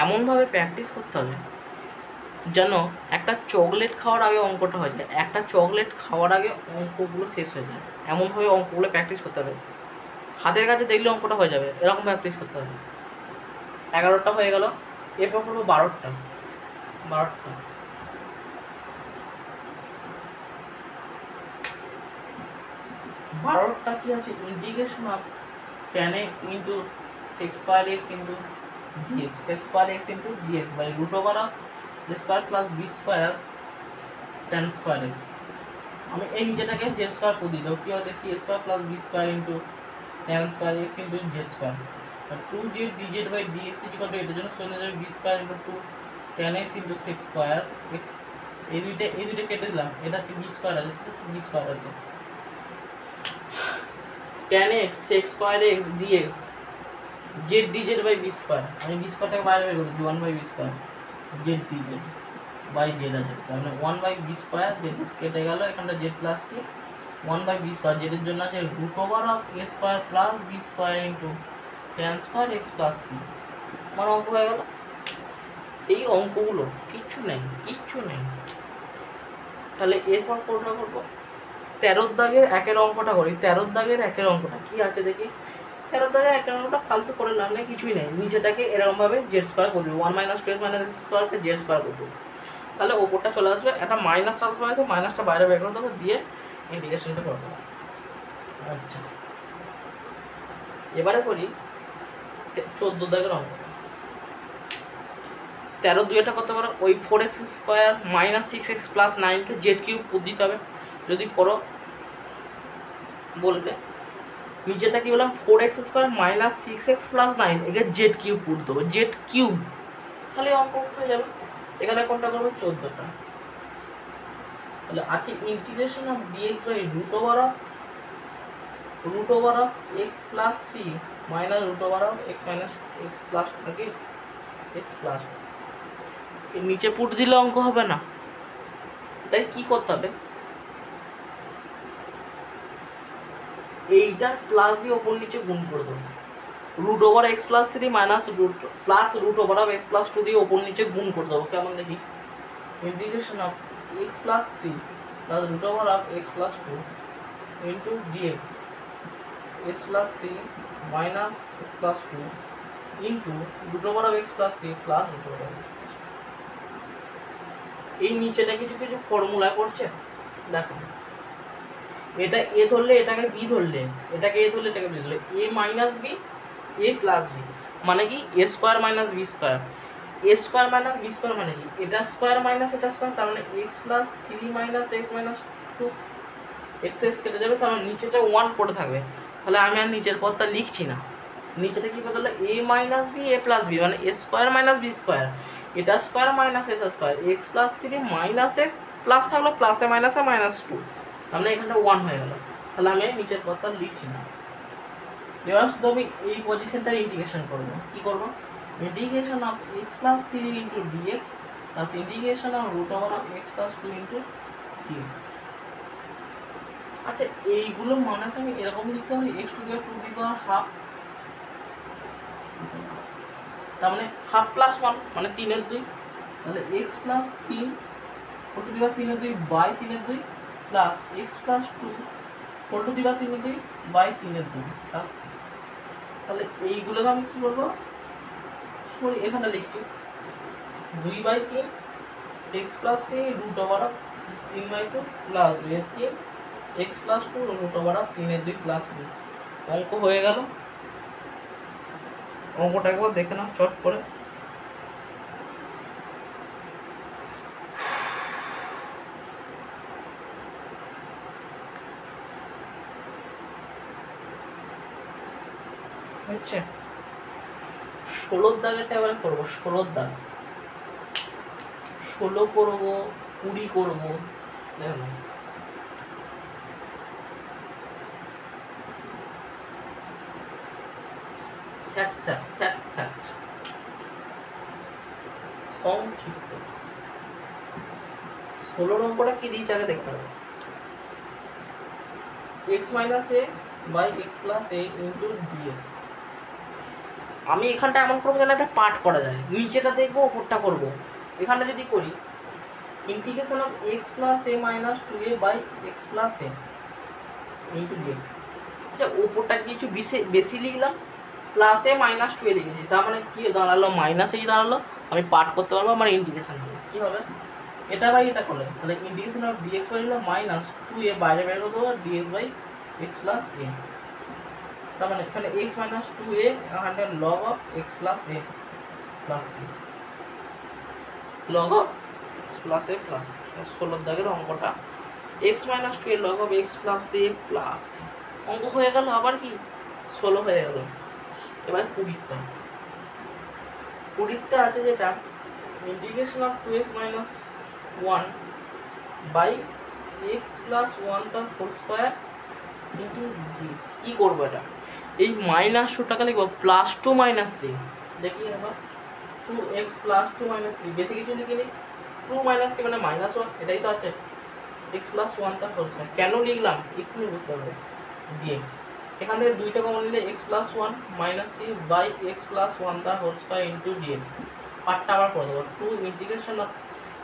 এমনভাবে প্র্যাকটিস করতে হবে যেন একটা চকলেট খাওয়ার আগে অঙ্কটা হয়ে যায়, একটা চকলেট খাওয়ার আগে অঙ্কগুলো শেষ হয়ে যায়, এমনভাবে অঙ্কগুলো প্র্যাকটিস করতে হবে, হাতের কাছে দেখলে অঙ্কটা হয়ে যাবে, এরকম প্র্যাকটিস করতে হবে। 11টা হয়ে গেল, এরপর করবো 12টা। 12টা কি আছে, integration of tan x into sec square x into dx, sec square x into dx by root over of a square plus b square tan square x। আমি এই নিচেটাকে z স্কয়ার করে দিই, কি হয় দেখি a square plus b square into tan square x into z square, 2z dz by dx equal to এটার জন্য সরে যাবে b square into 2 tan x into sec square x, এই দুইটা কেটে দিলাম, এটা কি b স্কয়ার আছে, b স্কয়ার আছে, tan x sec square x dx z dz by b square, আমি b স্কয়ারটাকে বাইরে বের করে দিই, 1 by b square z dz by z আছে, তাহলে 1 বাই b স্কয়ার z কেটে গেল, এখানটা z plus c 1 by b square, z এর জন্য আছে root over of a square plus b square into tan square x plus c, মানে অঙ্ক হয়ে গেল। এই অঙ্কগুলো কিচ্ছু নেই। তাহলে এরপর কোনটা করব, 13 দাগের একের অঙ্কটা করি। 13 দাগের একের অঙ্কটা কি আছে দেখি। 13 দাগের একের অঙ্কটা ফালতু করে লাভ নেই, কিছুই নেই, নিচেটাকে এরকম ভাবে জেড স্কয়ার করে দেবো, 1 মাইনাস 2 মাইনাস স্কয়ারকে জেড স্কয়ার করে দেবো, তাহলে ওপরটা চলে আসবে, একটা মাইনাস আসবে, হয়তো মাইনাসটা বাইরে বের করে দেবো, দিয়ে ইন্টিগ্রেশনটা করে দেবো। আচ্ছা এবারে করি 14 দাগের অঙ্ক। 13 দুইটা করতে পারো, ওই 4x square minus 6x plus 9কে জেড কিউব পুট দিতে হবে, যদি করো বলবে। নিচেটা কি বললাম, 4x square minus 6x plus 9 একে জেড কিউব পুট দেবো, জেড কিউব, তাহলে অঙ্ক হয়ে যাবে। এখানে কোনটা করবো, 14টা, তাহলে আছে integration of dx by root over of x plus 3 minus root over of x minus x plus 2 নাকি x প্লাস, নিচে পুট দিলে অঙ্ক হবে না, তাই কি করতে হবে, এইটা প্লাস দিয়ে ওপর নিচে গুণ করে দেবো, root over x plus 3 minus root over of x plus 2 দিয়ে ওপর নিচে গুণ করে দেবো, কেমন দেখি, integration of x plus 3 plus root over of x plus 2 into dx x plus 3 minus x plus 2 into root over of x plus 3 plus root over of. এই নিচেটা কিছু কিছু ফর্মুলা করছে, দেখো এটা এ ধরলে এটাকে বি ধরলে, এটাকে এ ধরলে এটাকে বি ধরলে, এ minus b a plus b, মানে কি a square minus b square, A square minus b square মানে কি এটা স্কোয়ার মাইনাস এটা স্কোয়ার, তার মানে x plus 3 minus x minus 2, x x কেটে যাবে, তাহলে নিচেটা 1 পড়ে থাকবে। তাহলে আমি আর নিচের পদটা লিখছি না, নিচেটা কী বলতে হলো a minus b a plus b, মানে a square minus b square, এটা square minus s square, x plus 3 minus x plus থাকলো প্লাসে মাইনাসে -2, তাহলে এখানটা 1 হয়ে গেল। তাহলে আমি নিচের পদটা লিখছি না, এবার শুধু আমি এই পজিশনটার ইন্টিগ্রেশন করবো। কী করবো? Integration of x plus 3 into dx plus integration of root over of x plus 2 into dx. আচ্ছা, এইগুলো মানে তো আমি এরকম লিখতে পারি x to the power half, তার মানে হাফ প্লাস 1 মানে 3/2, তাহলে x plus 3 whole to the power 3/2 by 3/2 plus x plus 2 whole to the power 3/2 by 3/2 plus. তাহলে এইগুলোকে আমি কী করবো? এখানে লিখছি 2/3 x plus 3 root over of 3/2 plus 2/3 x plus 2 root over of 3/2 plus 3। অঙ্ক হয়ে গেল। অঙ্কটা একবার দেখে নাও চট করে। হচ্ছে 16 দাগেরটা এবারে করবো। 16 দাগ 16 করবো, 20 করবো, দেখো স্যাট স্যাট স্যাট স্যাট সংক্ষিপ্ত। 16 নম্বরটা কি দিয়েছে আগে দেখতে হবে। X minus a by x plus a into dx. আমি এখানটা এমন করবো যেন একটা পার্ট করা যায়, নিচেটা দেখবো ওপরটা করবো। এখানটা যদি করি integration of x plus a minus 2a by x plus a into dx. আচ্ছা, ওপরটা কিছু বেশি লিখলাম, প্লাস এ মাইনাস 2a লিখেছি, তার মানে কি দাঁড়ালো? মাইনাস এই দাঁড়ালো। আমি পার্ট করতে পারবো, আমার ইন্টিগ্রেশন হবে কী হবে? এটা বাই এটা করলে তাহলে ইন্টিগ্রেশন অফ ডিএক্স বাই হলো -2a, বাইরে বের করে দেবো dx by x plus a. তার মানে এখানে এক্স মাইনাস 2a এখানটা log of x plus a plus c, log of x plus a plus 16 দাগের অঙ্কটা x minus 2a log of x plus a plus অঙ্ক হয়ে গেল। আবার কি 16 হয়ে গেল। এবার 20টা আছে যেটা integration of 2x minus 1 by x plus 1 তার হোল স্কোয়ার ইন্টু ডিএক্স। কী করবো? এটা এই -2টাকে লিখবো +2 - 3। দেখি এবার 2x প্লাস 2 - 3, বেশি কিছু লিখিনি। 2 - 3 মানে -1, এটাই তো আছে। x প্লাস 1 তার হোল স্কোয়ার কেন লিখলাম এক্ষুনি বুঝতে পারবে। ডিএক্স এখান থেকে 2টা কমন নিলে x plus 1 - 3 by x plus 1 তার হোল স্কোয়ার ইন্টু ডিএক্স। পার্টটা আবার করে দেবো। 2 ইন্টিগ্রেশন অফ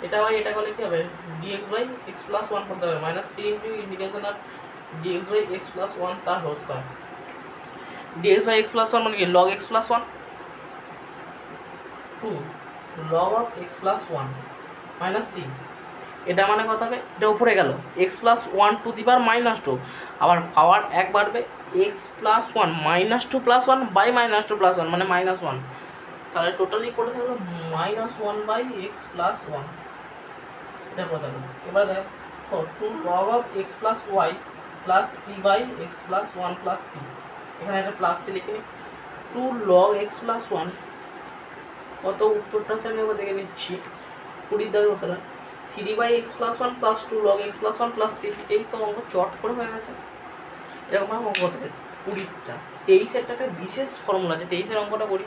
এটা বাই এটা করলে কী হবে? dx বাই এক্স প্লাস 1 করতে হবে, -3 into integration of dx by x plus 1 তার whole square. dx by x plus 1 মানে কি? Log x plus 1 2 log of x plus 1 - 3। এটা মানে কত হবে? এটা উপরে গেল x plus 1 to the power -2, আবার পাওয়ার এক বাড়বে x plus 1 -2 plus 1 by -2 plus 1 মানে -1। তাহলে টোটালি করে থাকলো -1 বাই এক্স প্লাস 1। এটা করে থাকলো। এবার দেখো 2 log of x plus y plus c by x plus 1 plus c. এখানে একটা প্লাস সি লিখে নিই। 2 লগ এক্স প্লাস 1 কত উত্তরটা আছে আমি এবার দেখে নিচ্ছি। 20 দাগের উত্তরটা 3 by x plus 1 plus 2 log x plus 1 plus 6। এই তো অঙ্ক চট করে হয়ে গেছে। এরকম অঙ্ক হতে পারে 20টা। 23-এরটা একটা বিশেষ ফর্মুলা আছে, 23-এর অঙ্কটা করি।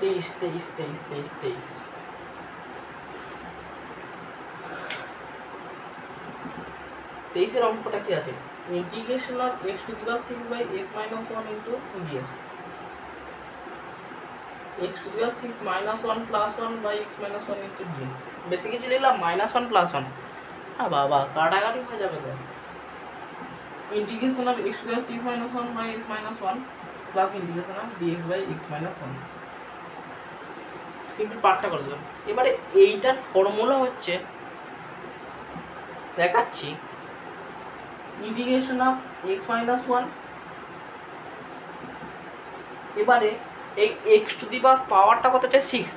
23-এর অঙ্কটা কি আছে? Integration of x to the power 6 by x minus 1 into dx। x to the power 6 minus 1 plus 1 by x minus 1 into dx। বেশি কিছু লিখলাম -1 প্লাস 1। বাবা কাটাকাটি হয়ে যাবে তো। Integration of x to the power 6 minus 1 by x minus 1 plus integration of dx by x minus 1। Simple পার্টটা করে দিলাম। এবারে এইটার ফর্মুলা হচ্ছে দেখাচ্ছি ইন্টিগ্রেশন অফ x মাইনাস 1। এবারে এই x টু দি পাওয়ারটা কত হচ্ছে 6,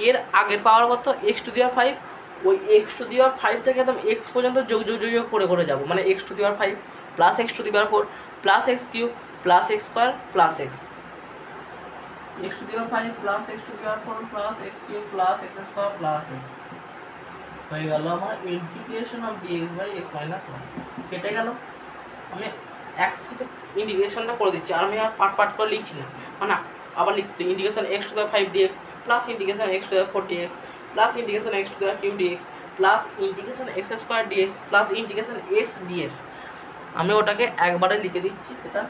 এর আগের পাওয়ার কত? x টু দি পাওয়ার 5 ওই এক্স টু দি পাওয়ার 5 থেকে একদম এক্স পর্যন্ত যোগ যোগ যোগ যোগ করে করে যাবো, মানে x to the power 5 plus x to the power 4 plus x cube plus x square plus x to the power 5 plus x to the power 4 plus x cube plus x square plus x হয়ে গেল আমার integration of dx by x minus 1। কেটে গেল। আমি একসাথে ইন্টিগ্রেশনটা করে দিচ্ছি, আর আমি আর পার্ট পার্ট করে লিখছি না, মানে আবার লিখছি integration x to the power 5 dx plus integration x to the power 4 dx plus integration x to the power cube dx plus integration x square dx plus integration x dx. আমি ওটাকে একবারে লিখে দিচ্ছি, এটা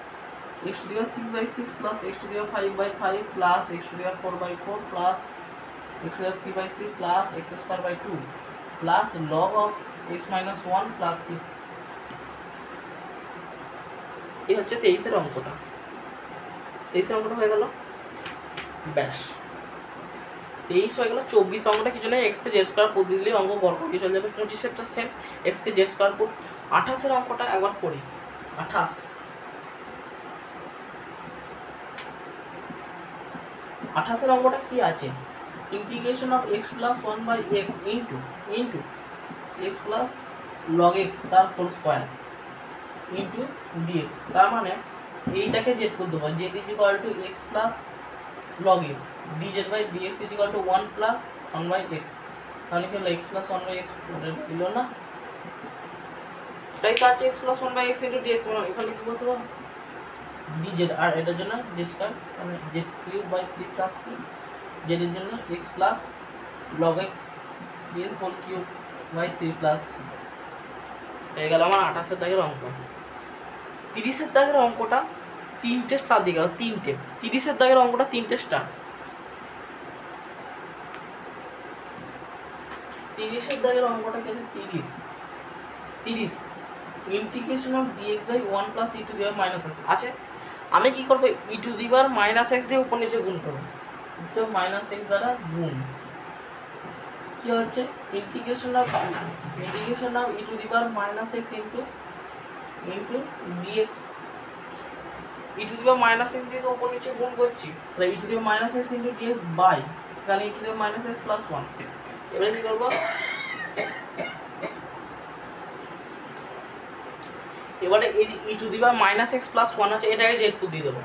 x to the power 6 by 6 plus x to the power 5 by 5 plus x to the power 4 by 4 plus x to the power 3 by 3 plus x square by 2 plus log of x minus 1 plus c। এই হচ্ছে 23 এর অঙ্কটা। 23 এর অঙ্কটা হয়ে গেল, ব্যাস 23 হয়ে গেল। 24 অঙ্কটা কিছু না, x কে z স্কয়ার করে দিলে অঙ্ক গড় করে চলে যাবে। 25 এরটা সেম, x কে z স্কয়ার করে। 28 এর অঙ্কটা একবার করি। 28 এর অঙ্কটা কি আছে, integration of x plus 1 by x into x plus log x তার হোল স্কয়ার ইনটু dx। তার মানে এইটাকে জেড করে দেবো, z is equal to x plus log x dz by dx is equal to 1 plus 1 by x। তাহলে কি হলো x প্লাস 1 বাই x দিল না, সেটাই তো আছে x plus 1 by x into dx। মানে এখানে কি বসবো dz, আর এটার জন্য d স্কয়ার মানে z cube by 3 plus c, z এর জন্য x প্লাস log x এর whole cube by 3 plus c। হয়ে গেল আমার 28 এর দাগের অঙ্ক। 30 এর দাগের অঙ্কটা তিনটে স্টার দিকে, তিনটে 30 এর দাগের অঙ্কটা তিনটে স্টার। 30 এর দাগের অঙ্কটা কি আছে, 30 integration of dx by 1 plus e to the power minus x আছে। আমি কি করব, e to the power minus x দিয়ে উপর নিচে গুণ করব, তো মাইনাস x দ্বারা গুণ কি হচ্ছে integration of e to the power minus x into dx। e to the power minus x দিয়ে তো উপর নিচে গুণ করছি, তাহলে e to the power minus x into dx by এখানে e to the power minus x plus 1। এবারে কি করব, এবারে e to the power minus x plus 1 আছে, এটাকে z টু দিয়ে দেবো,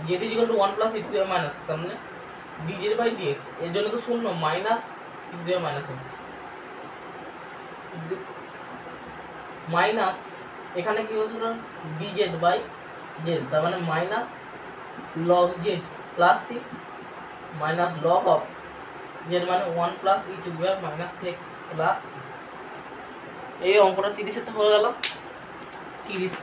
z is equal to 1 plus e to the power minus, তার মানে dz বাই dx। এর জন্য তো শূন্য minus e to the power minus x minus এখানে কি হচ্ছে না dz বাই z, তার মানে minus log z plus c minus log of z মানে 1 plus e to the power minus x plus c। এই অঙ্কটা 30 এর হয়ে গেল। 30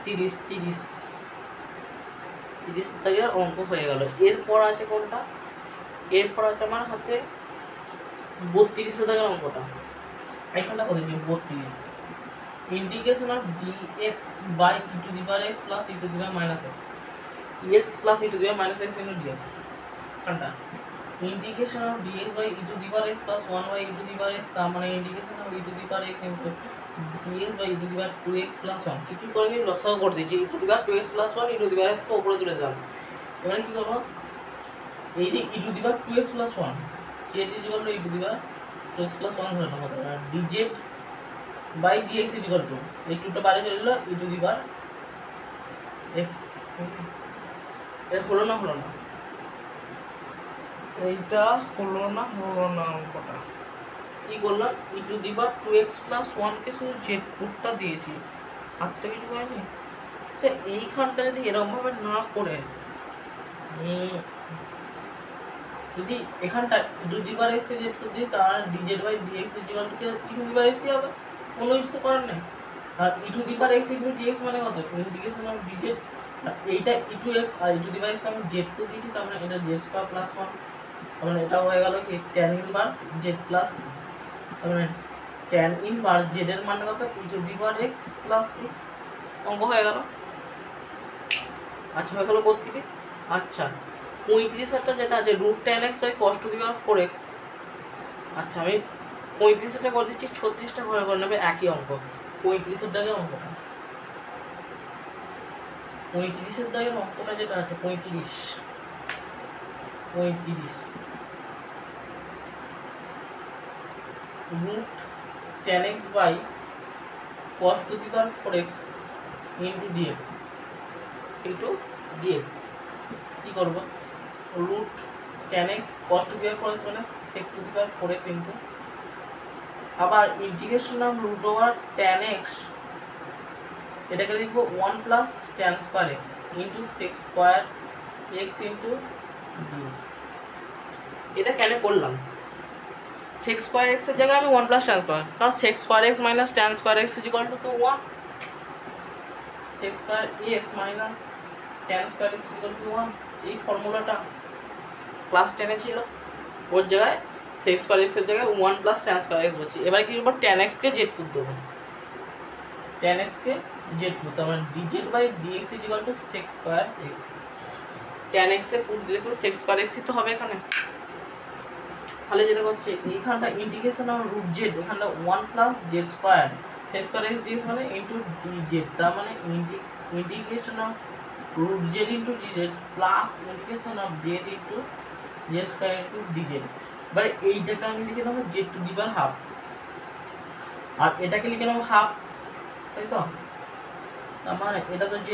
থেকে অঙ্ক হয়ে গেল। এরপর আছে কোনটা, এরপর আছে আমার হাতে 32 এর দাগের অঙ্কটা। এখানটা করেছি 32 integration of dx by e to the power x plus e to the power minus x x plus e to the power minus x into dx। কোনটা integration of dx by e to the power x plus 1 by e to the power x, তার মানে integration of e to the power x into dx by e to the power 2x plus 1। কিছু করে আমি লসাগু করে দিয়েছি, e to the power 2x plus 1 e to the power x কে উপরে তুলে দিলাম। এবারে কি করব, এই যে e to the power 2x plus 1 z is equal to e to the power 2x plus 1 ধরে নেব, আর dz by dx is equal to এই 2টা বাইরে চলে গেল e to the power x। এটা হলো না এইটা হলো না অঙ্কটা কি করলাম, e to the power 2x plus 1 কে শুধু z পুটটা দিয়েছি, আর তো কিছু করিনি। আচ্ছা এইখানটা যদি এরকম ভাবে না করে যদি এখানটা e to the power x কে z পুট দিই, তাহলে dz by dx is equal to e to the power x হবে, কোনো কিছু তো করার নেই। আর e to the power x into dx মানে কত, ইন্টিগ্রেশন অফ dz, এইটা e টু x আর e to the power x আমি z টু দিয়েছি, তার মানে এটা z স্কয়ার প্লাস 1, তার মানে এটা হয়ে গেল কি tan inverse z plus c, তার মানে tan ইনভার্স z এর মান কত e to the power x plus c। অঙ্ক হয়ে গেল। আচ্ছা হয়ে গেল 32। আচ্ছা 35 একটা যেটা আছে root tan x by cos to the power 4x। আচ্ছা আমি 35 টা করে দিচ্ছি, 36টা ঘরে করে নেবে একই অঙ্ক। 35 এর দাগের অঙ্কটা, 35 এর দাগের অঙ্কটা যেটা আছে 35 root tan x by cos to the power 4x into dx কি করবো root tan x cos to the power 4x মানে sec to the power 4x into আবার integration of root over tan x এটাকে লিখবো 1 plus tan square x into sec square x into dx। এটা কেন করলাম sec স্কয়ার x এর জায়গায় আমি 1 প্লাস tan স্কয়ার, কারণ sec square x minus tan square x is equal to 1, sec square x minus tan square x is equal to 1। এই ফর্মুলাটা ক্লাস 10 এ ছিল, ওর জায়গায় sec স্কয়ার x এর জায়গায় 1 প্লাস tan স্কয়ার x বসে। এবার কি করব tan x কে z পুট দেব, tan x কে z পুট, তার মানে dz by dx is equal to sec square x। tan x এর পুট দিলে পুরো sec স্কয়ার x ই তো হবে এখানে। তাহলে যেটা হচ্ছে এইখানটা ইন্টিগ্রেশন অফ রুট z, এখানটা 1 plus z square sec square x dx মানে ইনটু dz, তার মানে integration of root z into dz plus integration of z into z square into dz। এবারে এইটাকে আমি লিখে নেবো z to the power half, আর এটাকে লিখে নেবো হাফ, তাই তো? তার মানে এটা তো z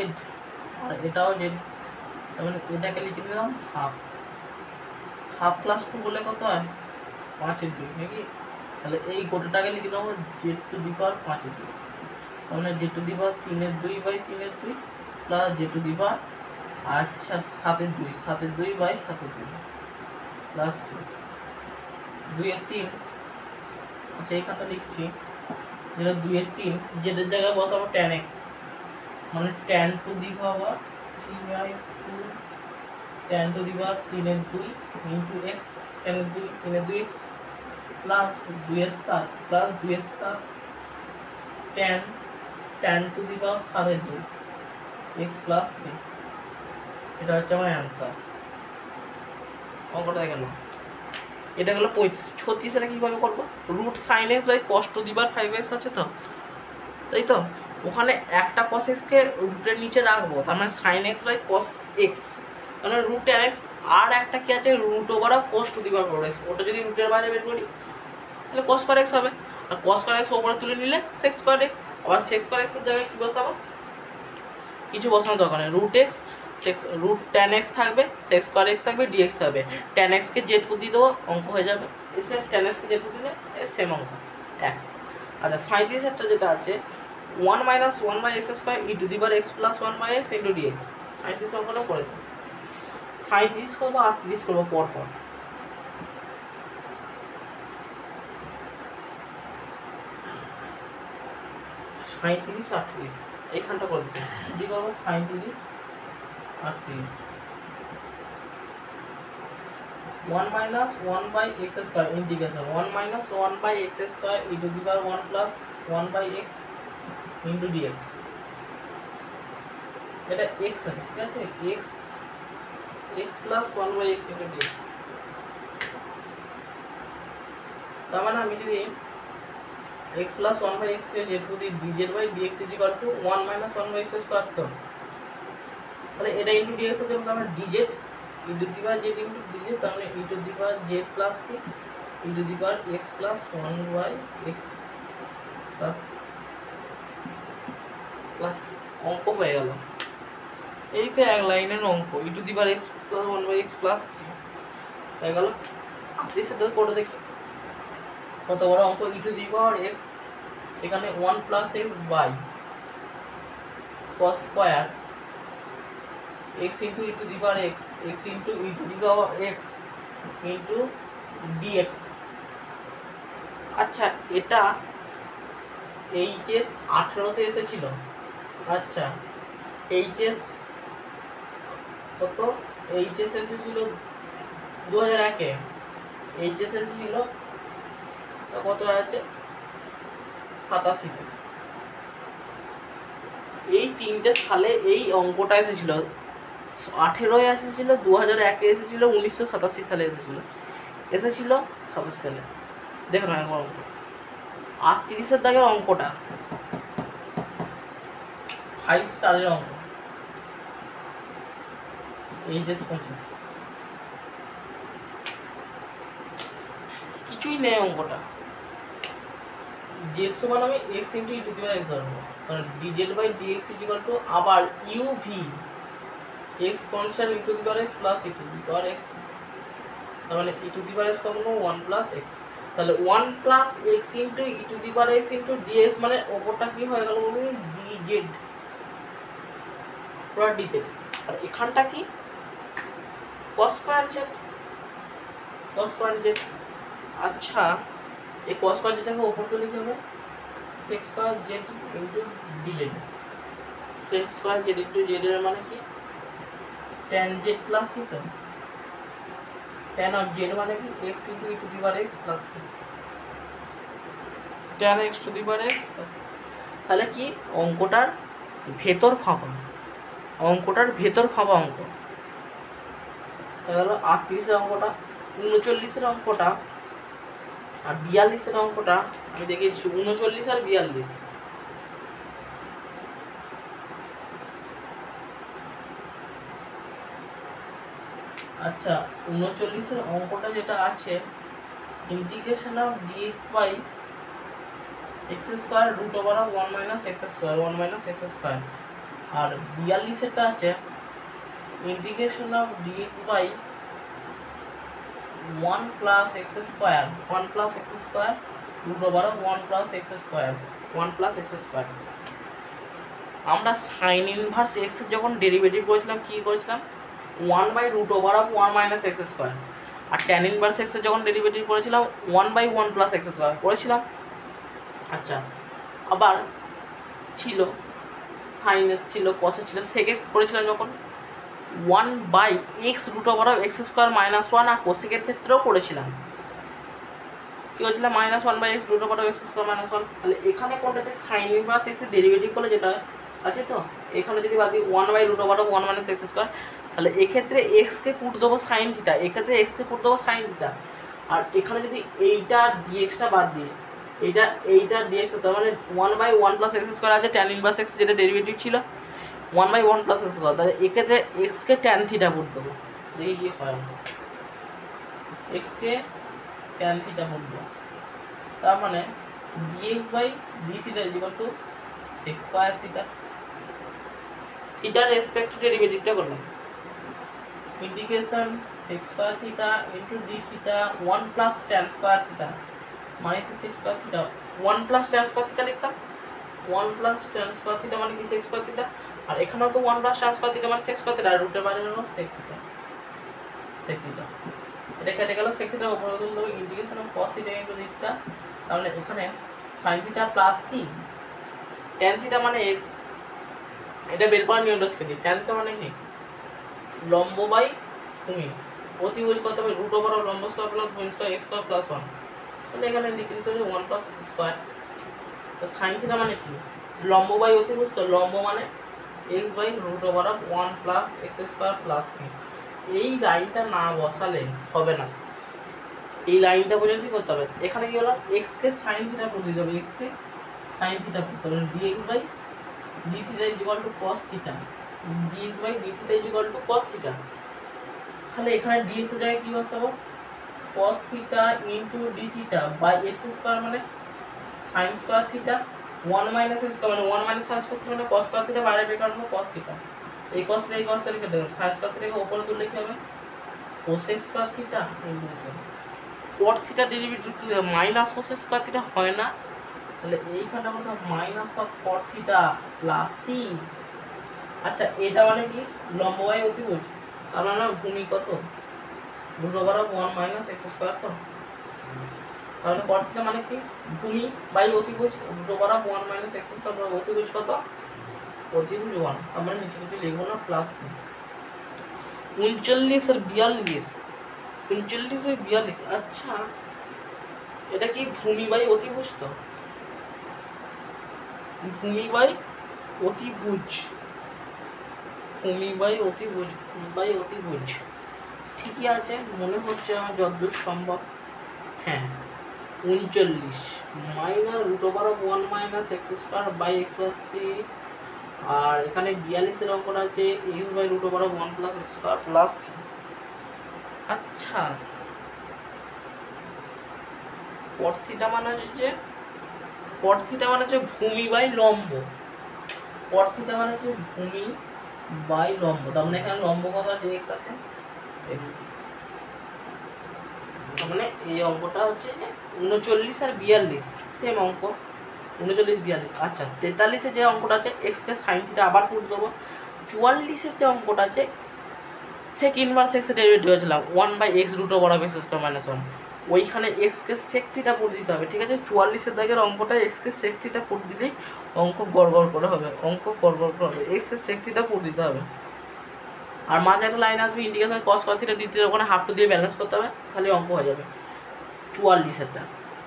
আর এটাও z, তার মানে এটাকে লিখে দিলাম হাফ। হাফ প্লাস 2 বলে কত হয় 5/2 নাকি? তাহলে এই গোটাটাকে লিখে নেবো z টু দি পাওয়ার 5/2, তার মানে z to the power 3/2 by 3/2 plus z to the power আচ্ছা 7/2 বাই 7/2 প্লাস 2/3। আচ্ছা এইখানটা লিখছি যেটা 2/3, যেটার জায়গায় বসাবো tan x মানে tan to the power 3/2 tan to the power 3/2 into x, tan এর 2 3/2x plus 2/7 plus 2/7 tan to the power 7/2 x plus c। এটা হচ্ছে আমার অ্যান্সার। অঙ্কটা দেখেন, এটা হলো 36। এটা কীভাবে করবো root sine x by cos to the power 5x আছে তো, তাই তো? ওখানে একটা cos x কে রুটের নিচে রাখবো, তার মানে sine x by cos x, মানে রুট tan x, আর একটা কি আছে root over of cos to the power 4x, ওটা যদি রুটের বাইরে বের করি তাহলে cos স্কয়ার x হবে, আর cos স্কয়ার x ওপরে তুলে নিলে sec স্কয়ার x। আবার sec স্কয়ার x এর জায়গায় কি বসাবো, কিছু বসানোর দরকার নেই, রুট tan x থাকবে, sec স্কয়ার x থাকবে, dx থাকবে, tan x কে z পুট দিয়ে দেবো, অঙ্ক হয়ে যাবে। এসে tan x কে z পুট দিলে সেম অঙ্ক এক। আচ্ছা 37 একটা যেটা আছে 1 minus 1 by x square e to the power x plus 1 by x into dx। 37 অঙ্কটা করে দেবো। 37 করবো 38 করবো পরপর। 37 38 এইখানটা করে দিচ্ছি, কি করবো 37 38 1 minus 1 by x square integration 1 minus 1 by x square e to the power 1 plus 1 by x into dx। এটা x আছে, ঠিক আছে? x plus 1 by x into dx। তার মানে আমি যদি x প্লাস 1 বাই এক্স কে যেহেতু dz by dx is equal to 1 minus 1 by x square, তো তাহলে এটা ইন্টু dx আছে, যখন আমরা dz e to the power z into dz, তার মানে e to the power z plus c e to the power x plus 1 by x plus অঙ্ক হয়ে গেল। এই তো এক লাইনের অঙ্ক, e to the power x plus 1 by x plus c হয়ে গেল। আপনি সেটা করে দেখি কত বড় অঙ্ক, e to the power x এখানে 1 plus x by cos square x into e to the power x into e to the power x into dx। আচ্ছা এটা এইচএস 18-তে এসেছিল। আচ্ছা এইচএস কত, এইচএস এসেছিল 2001-এ, এইচএস এসেছিল কত আছে 87-তে। এই 3টে সালে এই অঙ্কটা এসেছিল, 18-এ এসেছিল, 2001-এ এসেছিল, 1987 সালে এসেছিল 87 সালে। দেখুন একবার অঙ্ক 38-এর দাগের অঙ্কটা 5 স্টারের অঙ্ক, এইচএস 25 কিছুই নেই অঙ্কটা, z জেড সমান আমি x into e to the power x ধরবো, মানে dz by dx equal to আবার UV x constant e to the power x plus e to the power x, তার মানে e to the power x common one plus x, তাহলে one plus x into e to the power x into dx, মানে ওপরটা কি হয়ে গেল বলুন ডিজেড, পুরো ডিজেড, আর এখানটা কি cos square z, cos square z. আচ্ছা এই কস স্কয়ার জেডটাকে ওপর তো লিখতে হবে sec square z into dz, sec square z into z এর মানে কি tan z প্লাস সি, তো tan অফ জেড মানে কি x into e to the power x plus c, tan x to the power x plus, তাহলে কি অঙ্কটার ভেতর ফাঁপা, অঙ্কটার ভেতর ফাঁপা অঙ্ক গেল 38 এর অঙ্কটা, 39 এর অঙ্কটা আর 42 এর অঙ্কটা আমি দেখিয়েছি, 39 আর 42। আচ্ছা 39 এর অঙ্কটা যেটা আছে integration of dx by x square root over of 1 minus x square 1 minus x square, আর 42 এরটা আছে integration of dx by 1 plus x square 1 plus x square root over of 1 plus x square 1 plus x square. আমরা সাইন ইনভার্স x এর যখন ডেরিভেটিভ করেছিলাম কি করেছিলাম 1 by root over of 1 minus x square, আর tan ইনভার্স x এর যখন ডেরিভেটিভ করেছিলাম 1 বাই 1 প্লাস x স্কয়ার করেছিলাম। আচ্ছা আবার ছিল সাইনের ছিল কসের ছিল, সেকেন্ড করেছিলাম যখন 1 by x root over of x square minus 1, আর কোসেকের ক্ষেত্রেও করেছিলাম কি হয়েছিল minus 1 by x root over of x square minus 1। তাহলে এখানে কোনটা হচ্ছে সাইন ইনভার্স এক্স এর ডেরিভেটিভ করলে যেটা আছে, তো এখানে যদি বাকি 1 by root over of 1 minus x square, তাহলে এক্ষেত্রে এক্সকে পুট দেবো সাইন থিটা, এক্ষেত্রে এক্সকে পুট দেবো সাইন থিটা, আর এখানে যদি এইটা ডিএক্সটা বাদ দিয়ে এইটা ডিএক্স, তার মানে 1 বাই 1 প্লাস এক্স স্কোয়ার আছে ট্যান ইনভার্স এক্স যেটা ডেরিভেটিভ ছিল 1 বাই 1 প্লাস এক্স স্কোয়ার, তাহলে এক্ষেত্রে এক্সকে ট্যান থিটা পুট দেবো, দেখি কি হয়, এক্সকে ট্যান থিটা পুট দেবো, তার মানে dx by d theta equal to sec square theta, থিটার রেসপেক্ট ডেরিভেটিভটা করলাম integration sec square theta into d theta 1 plus tan square theta মানে হচ্ছে sec square theta 1 plus tan square theta লিখতাম, 1 প্লাস ট্যান স্কয়ার থিটা মানে কি সেক স্কয়ার থিটা, আর এখানেও তো 1 প্লাস ট্যান স্কয়ার থিটা মানে সেক স্কয়ার থিটা, আর রুটের বাইরে হলো সেক থিটা, সেক থিটা এটা কেটে গেল, সেক থিটা উপরে তুলে দেবো integration of cos theta into d theta, তাহলে এখানে sin theta plus c tan theta মানে x, এটা বের করার নিয়মটা শিখে দিই। tan থিটা মানে কি লম্ব বাই ভূমি, অতিভুজ কত হবে রুট ওভার অফ লম্ব স্কয়ার প্লাস ভূমি স্কয়ার x স্কয়ার প্লাস 1, তাহলে এখানে লিখে দিতে হবে 1 প্লাস x স্কয়ার। তো sin থিটা মানে কি লম্ব বাই অতিভুজ, তো লম্ব মানে x by root over of 1 plus x square plus c, এই লাইনটা না বসালে হবে না, এই লাইনটা পর্যন্ত করতে হবে। এখানে কি হলো x কে sin থিটা করে দিতে হবে, x কে sin থিটা করতে হবে, dx by d theta equal to cos theta, dx by d theta equal to cos theta, তাহলে এখানে dx এর জায়গায় কি বসাবো cos theta into d theta by x square মানে sin square theta 1 minus x square মানে 1 মাইনাস sin স্কয়ার মানে cos স্কয়ার থিটা বাইরে বের করব cos থিটা, এই cos রে এই cos রে কেটে দেব, sin স্কয়ার থিটাকে উপরে তুলে লিখতে হবে cos square theta cot theta derivative কি মাইনাস cos স্কয়ার থিটা হয় না, তাহলে এইখানটা কত minus of cot theta plus c। আচ্ছা এটা মানে কি লম্ব বাই অতিভুজ, আমরা না ভূমি কত root over of 1 minus x square, তো তাহলে cot থিটা মানে কি ভূমি বাই অতিভুজ root over of 1 minus x square, অতিভুজ কত অতিভুজ 1, আমরা নিচে কিছু লিখব না প্লাস c। 39 আর 42 39 বাই 42, আচ্ছা এটা কি ভূমি বাই অতিভুজ, তো ভূমি বাই অতিভুজ, ভূমি বাই অতিভুজ, ভূমি বাই অতিভুজ ঠিকই আছে মনে হচ্ছে আমার যতদূর সম্ভব। হ্যাঁ 39 minus root over of 1 minus x square by x plus c, আর এখানে 42 এর অঙ্কটা আছে x by root over of 1 plus x square plus c। আচ্ছা cot থিটা মানে হচ্ছে কট থিটা মানে হচ্ছে ভূমি বাই লম্ব, কট থিটা মানে হচ্ছে ভূমি বাই লম্ব, তার মানে এখানে লম্ব কত আছে, এক্স আছে, এক্স। তার মানে এই অঙ্কটা হচ্ছে যে 39 আর 42 সেম অঙ্ক, 39 42। আচ্ছা 43-এ যে অঙ্কটা আছে এক্স কে সাইন থিটা আবার পুট দেবো। 44-এর যে অঙ্কটা আছে সেক ইনভার্স এক্স এর ডেরিভেটিভ হয়েছিলাম 1/x√(x²-1), ওইখানে এক্স কে সেক থিটা পুট দিতে হবে, ঠিক আছে। 44-এর দাগের অঙ্কটা এক্স কে সেক থিটা পুট দিলেই অঙ্ক গড়গড় করে হবে, অঙ্ক গড়গড় করে হবে, এক্স কে সেক থিটা পুট দিতে হবে। আর মাঝে একটা লাইন আসবে integration cos theta d theta, ওখানে হাফ টু দিয়ে ব্যালেন্স করতে হবে, তাহলে অঙ্ক হয়ে যাবে 44-এরটা।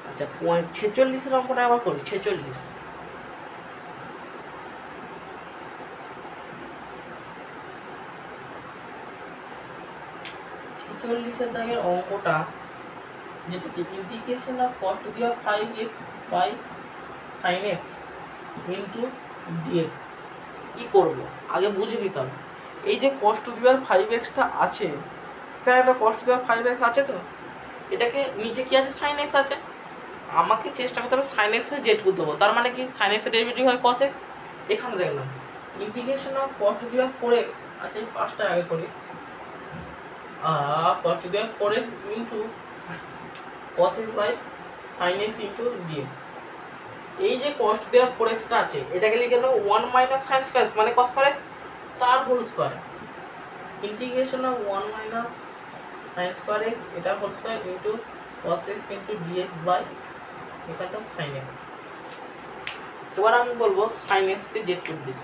আচ্ছা 46-এর অঙ্কটা আবার করি। 46-এর দাগের অঙ্কটা যেটা integration of cos to the power 5x by sin x into dx। কি করব আগে বুঝে নিতে হবে। এই যে cos টু দি পাওয়ার 5x-টা আছে, এখানে একটা cos to the power 5x আছে, তো এটাকে নিচে কি আছে, sin x আছে, আমাকে চেষ্টা করতে হবে sin x এর জেড পুট দেবো। তার মানে কি sin x এর ডেরিভেটিভ হয় cos x। এখানে দেখলাম integration of cos to the power 4x, আচ্ছা এই পাঁচটা আগে করি। cos to the power 4x into cos x by sin x into dx। এই যে cos to the power 4x টা আছে এটাকে লিখে নেব 1 মাইনাস sin স্কয়ার মানে cos x তার whole square integration of 1 minus sin square x এটা whole square into cos x into dx by এটাটা sin x। এবার আমি বলবো sin x কে জেড পুট দিতে,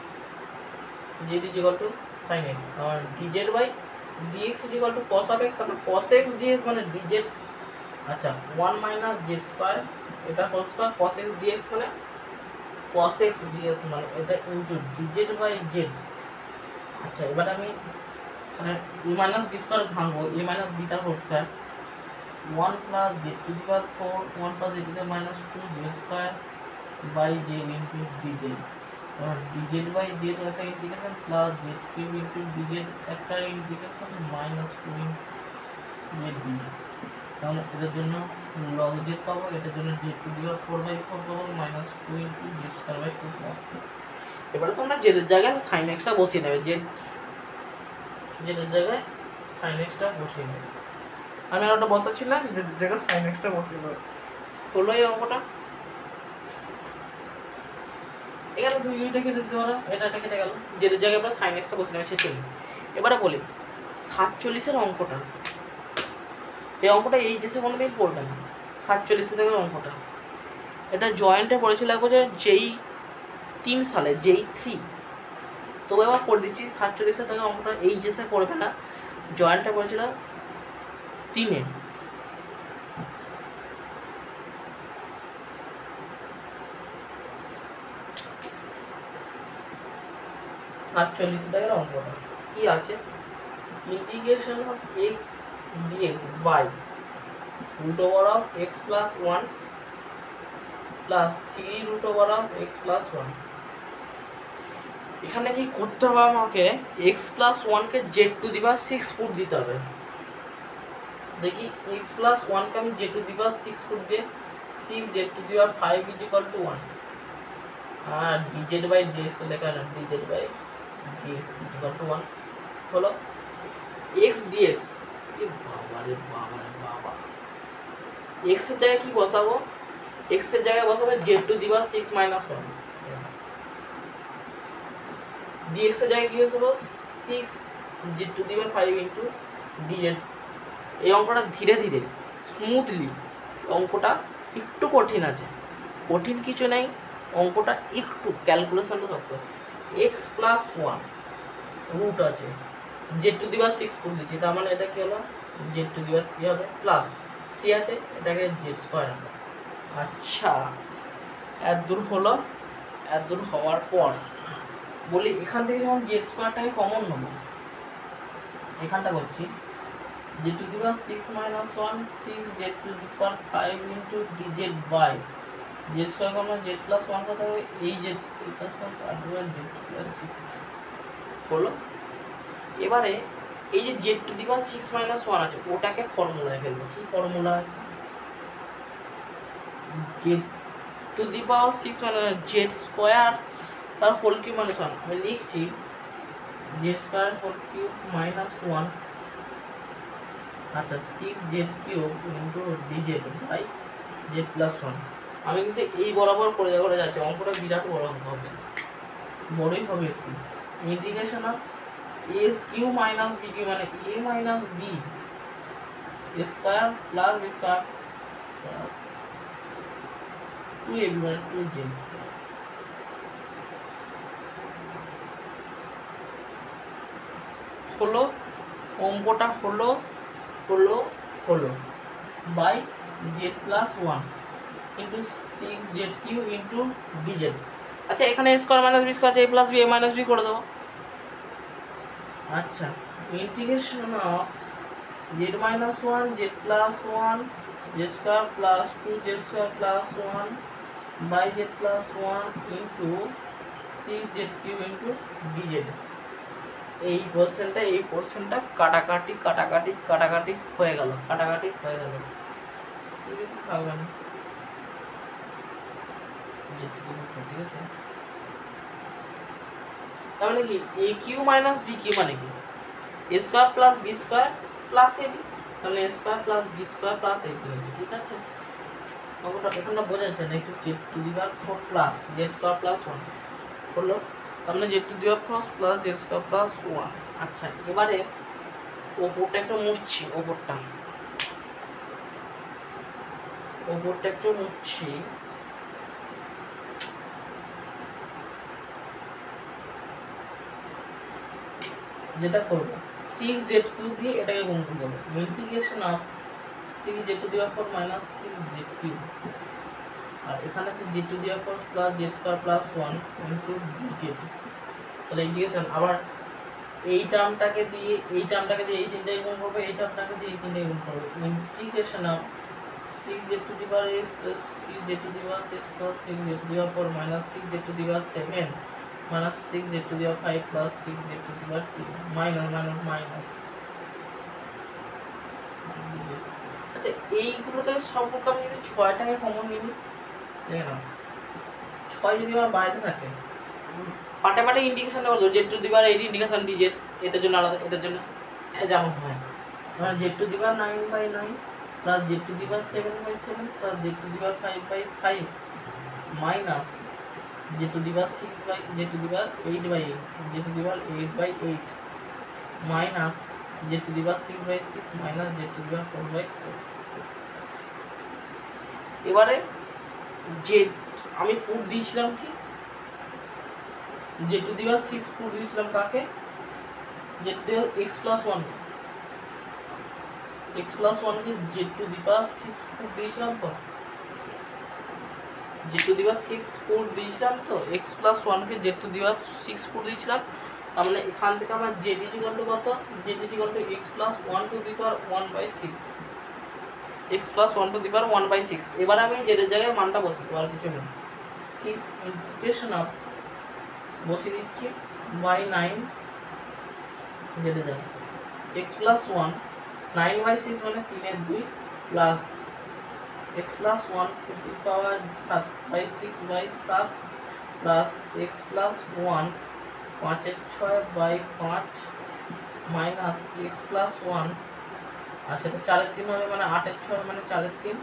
z is equal to sin x আর dz by dx is equal to cos of x, তারপর cos x dx মানে dz। আচ্ছা 1 মাইনাস z স্কয়ার এটা whole square cos x dx মানে cos x dx মানে এটা ইনটু dz বাই z। আচ্ছা এবার আমি মানে a মাইনাস b স্কয়ার ভাঙবো, a মাইনাস b তার whole square 1 plus z to the power 4 1 plus z to the power minus 2 z square by z into dz। और dz বাই z একটা integration plus z cube into dz একটা integration minus 2 into z dz। তাহলে এটার জন্য log z পাবো, এটার জন্য z টু দি পাওয়ার 4/4 পাবো minus 2 into z square by 2 plus. এবারে তোমরা z এর জায়গায় sin x টা বসিয়ে দেবে, z এর জায়গায় sin x টা বসিয়ে দেবে। আমি আর ওটা বসাচ্ছি না, z এর জায়গায় sin x টা বসিয়ে দেবে। হলো এই অঙ্কটা। এখানে 2 ইউনিটে কেটে দিতে পারো, এটা কেটে গেল, z এর জায়গায় আমরা sin x টা বসিয়ে নেব 46। এবারে বলি 47-এর অঙ্কটা, এই অঙ্কটা এই যেসে কোনোদিন পড়বে না। 47 থেকে অঙ্কটা এটা জয়েন্টে পড়েছিল একবার যেই 3 সালে, যেই 3। তো এবার পড়ে দিচ্ছি 47 থেকে অঙ্কটা এই যেসে পড়বে না, জয়েন্টে পড়েছিল 3-এ। অঙ্কটা কি আছে, integration of x dx by √of x plus 1 plus 3 √of x plus 1। এখানে কি করতে হবে, আমাকে x plus 1 কে z to the power 6 put দিতে হবে। দেখি x plus 1 কে আমি z to the power 6 put দিয়ে 6 z to the power 5 is equal to 1 আর dz বাই dx লেখা না, dz by dx is equal to 1 হলো x dx। এ বাবা রে বাবা রে বাবা, x এর জায়গায় কি বসাবো, x এর জায়গায় বসাবো z to the power 6 minus 1, dx এর জায়গায় কি বসাবো 6 z to the power 5 into dz। এই অঙ্কটা ধীরে ধীরে স্মুথলি, অঙ্কটা একটু কঠিন আছে, কঠিন কিছু নেই, অঙ্কটা একটু ক্যালকুলেশনটা করতে হবে। x প্লাস 1 রুট আছে, z টু দি পাওয়ার 6 করে দিচ্ছি, তার মানে এটা কি হলো z টু দি পাওয়ার 3 হবে প্লাস 3 আছে, এটাকে z স্কয়ার হবে। আচ্ছা এত দূর হলো, এত দূর হওয়ার পর বলি এখান থেকে যখন z স্কয়ারটাকে কমন নেব, এখানটা করছি z to the power 6 minus 1 6 z to the power 5 into dz by z square common z plus 1 কত হবে, এই z প্লাস 1 কাটবে z প্লাস 6 হলো। এবারে এই যে z to the power 6 minus 1 আছে ওটাকে ফর্মুলায় ফেলবো। কি ফর্মুলা আছে, z to to the power 6 মানে জেড স্কোয়ার তার হোল কিউব মানে আমি লিখছি z square whole cube minus 1, আচ্ছা 6 z cube into dz by z plus 1। আমি কিন্তু এই বরাবর করে যাচ্ছি, অঙ্কটা বিরাট বড় অঙ্ক হবে, বড়ই হবে একটু। Integration of a cube minus b cube মানে a minus b square plus b square plus 2ab মানে 2z স্কোয়ার। হলো অঙ্কটা হলো by z plus 1 into 6z3 into dz. আচ্ছা এখানে square minus b square a plus b a minus b করে দেবো। আচ্ছা integration of z minus 1 z plus 1 z square plus 2 z square plus 1 by z plus 1 into 6z3 into DZ. এই পোর্শনটা কাটাকাটি হয়ে গেল, থাকবে না। তার মানে কি a cube minus b cube মানে কি a square plus b square plus a b, তাহলে a square plus b square plus a b, ঠিক আছে। অঙ্কটা এখানে বোঝা যাচ্ছে না, একটু z to the power 4 plus z square plus 1 হলো, তার মানে z to the power 4 plus z square plus 1। আচ্ছা এবারে ওপরটা একটু মুছছি, ওপরটা একটু মুছছি। যেটা করবো 6z2 দিয়ে এটাকে গুণ করবো, integration of 6z two the power 4 minus 6z3, আর এখানে আছে z to the power 4 plus z square plus 1 into dz। তাহলে ইন্টিগ্রেশন আবার এই টার্মটাকে দিয়ে এই তিনটাকে গুণ করব, এই টার্মটাকে দিয়ে এই তিনটাকে গুণ করব। Integration of 6z two the power s plus 6z two the power 6 plus 6z two the power 4 minus 6z two the power 7 minus 6z to the power 5 plus 6z to the power 3 minus। আচ্ছা এইগুলোতে সবগুলো আমি যদি 6টাকে কমন নিই, দেখে নাও 6 যদি আমার বাইরে থাকে পাটে ইন্ডিকেশনটা বলতো z to the power 8 indication dz, এটার জন্য আলাদা, এটার জন্য যেমন হয় মানে z to the power 9/9 plus z to the power 7/7 plus z to the power 5/5 minus z to the power 6 by z to the power 8/8 z to the power 8/8 minus z to the power 6/6 minus z to the power 4/4। এবারে যে আমি পুট দিয়েছিলাম কি z to the power 6 put দিয়েছিলাম কাকে, z to x plus 1 কে z to the power 6 put দিয়েছিলাম তো, z to the power 6 put দিয়েছিলাম তো, x প্লাস 1 কে z to the power 6 put দিয়েছিলাম। তার মানে এখান থেকে আমার z ইকুয়াল টু কত, z equal to x plus 1 to the power 1/6 x plus 1 to the power 1/6। এবার আমি z এর জায়গায় মানটা বসাতে পারবো, কিছু নেই 6 ইন্টিগ্রেশন অফ বসিয়ে দিচ্ছি বাই 9 z এর জায়গায় x প্লাস 1 9/6 মানে 3/2 plus x plus 1 to the power 7/6/7 plus x plus 1 5/6/5 minus x plus 1, আচ্ছা এটা 4/3 হবে মানে 8/6 মানে 4/3,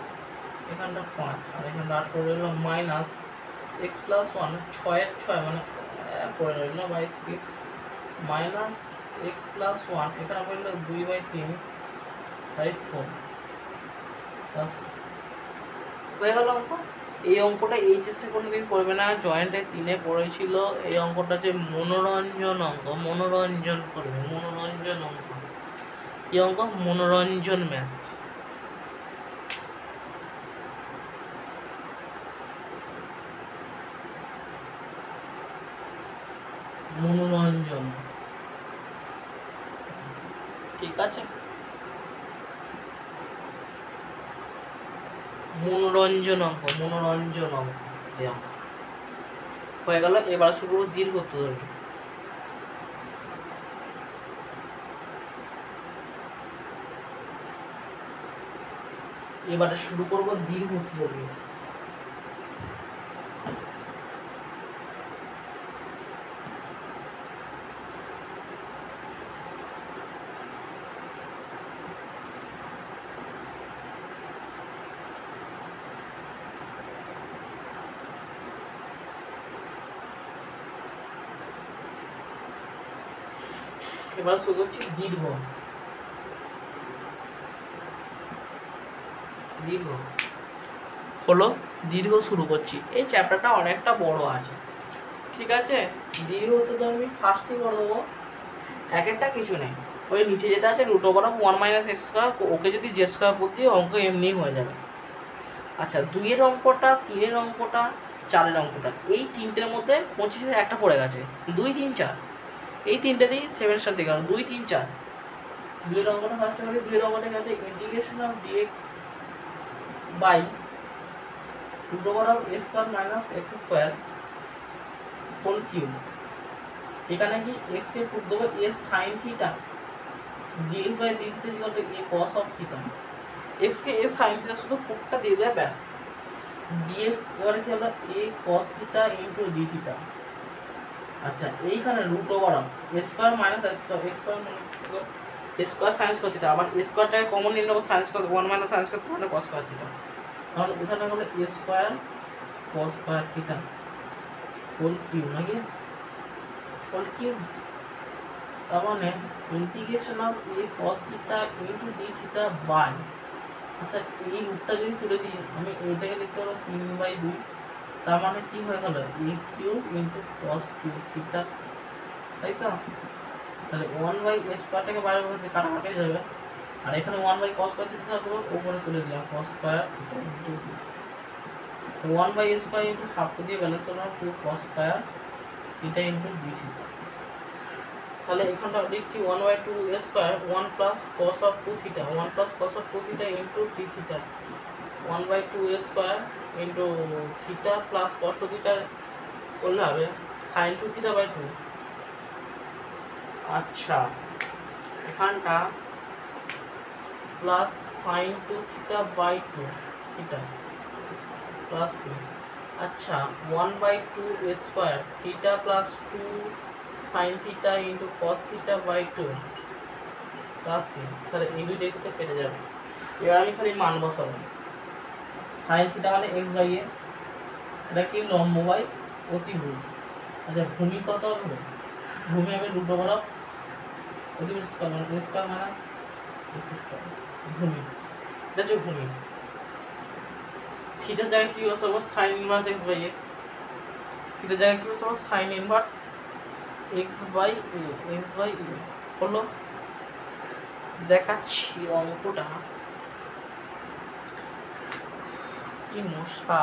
এখানটা 5 আর এখানটা 8 করে রইল মাইনাস x plus 1 6/6 মানে করে রইল বাই 6 মাইনাস x plus 1 এখানে পড়লো 2/3/4 প্লাস হয়ে গেল অঙ্ক। এই অঙ্কটা এইচএসে কোনোদিন পড়বে না, জয়েন্টে 3-এ পড়েছিল। এই অঙ্কটা যে মনোরঞ্জন অঙ্ক, মনোরঞ্জন করবে, মনোরঞ্জন অঙ্ক। এই অঙ্ক মনোরঞ্জন ম্যাথ। মনোরঞ্জন, ঠিক আছে। মনোরঞ্জন অঙ্ক, মনোরঞ্জন অঙ্ক হয়ে গেল। এবার শুরু করবো দীর্ঘ তৈরি। এবারে শুরু করবো দীর্ঘ তৈরি। এবার শুরু করছি দীর্ঘ। দীর্ঘ হলো, দীর্ঘ শুরু করছি। এই চ্যাপ্টারটা অনেকটা বড় আছে, ঠিক আছে। দীর্ঘ তো আমি ফার্স্টই করে দেবো, এক একটা কিছু নেই। ওই নিচে যেটা আছে root over of 1 - x square, ওকে যদি জেড স্কয়ার করতে অঙ্ক এমনি হয়ে যাবে। আচ্ছা, 2-এর অঙ্কটা, 3-এর অঙ্কটা, 4-এর অঙ্কটা, এই তিনটের মধ্যে 25-এ একটা পড়ে গেছে, 2, 3, 4। এই তিনটেতেই 7 স্টার দিয়ে গেল, 2, 3, 4। 2-এর অঙ্কটা ফার্স্ট হবে, 2-এর অঙ্কটা গেছে integration of dx by root over of a square minus x square whole cube. এখানে কি x কে পুট দেবো a sin theta, dx by dt equal to a cos of theta. x কে a sin থিটা শুধু পুটটা দিয়ে দেয় ব্যাস। dx এবারে কি আমরা a cos theta into d theta. আচ্ছা, এইখানে root over of a square minus x square, x square মানে a square sin square theta, আবার a স্কয়ারটাকে কমন নিয়ে নেব, sin স্কয়ার 1 - sin স্কয়ার মানে cos স্কয়ার থিটা। কারণ এখানে হলো a square cos square theta whole cube, নাকি হোল কিউব। তার মানে integration of a cos theta into d theta by, আচ্ছা এই রুটটা যদি তুলে দিই আমি এইটাকে লিখতে পারবো 3/2। তার মানে কি হয়ে গেল a cube into cos cube theta, তাই তো। তাহলে 1/a স্কয়ারটাকে বাইরে করতে কাটাকাটি যাবে, আর এখানে 1/cos স্কয়ার থিটা থাকবে, উপরে তুলে দিলাম cos square theta into 1/a square into half দিয়ে ব্যালেন্স করলাম 2 cos square theta into d theta. তাহলে এখানটা লিখছি 1/2a square 1 plus cos of 2 theta, 1 plus cos of 2 theta into d theta, 1/2a square into theta plus cos 2 theta করলে হবে sin 2 থিটা বাই 2। আচ্ছা, এখানটা plus sin 2 theta by 2 theta plus c। আচ্ছা, 1/2a square theta plus 2 sin theta into cos theta by 2 plus c। তাহলে এই দুইটা একটু কেটে যাবে। এবার আমি খালি মান বসাবো। sin থিটা মানে x বাই a, এটা কি লম্ব বাই অতিভুজ। আচ্ছা, ভূমি কত হবে? ভূমি হবে রুট ওভার অফ অতিভুজ স্কয়ার মানে a square minus x square. ভূমি, এটা হচ্ছে ভূমি। থিটার জায়গায় কি বসাবো? sin inverse x by a। থিটার জায়গায় কি বসাবো? sin inverse x by a, x by a হলো। দেখাচ্ছি অঙ্কটা কি মশা,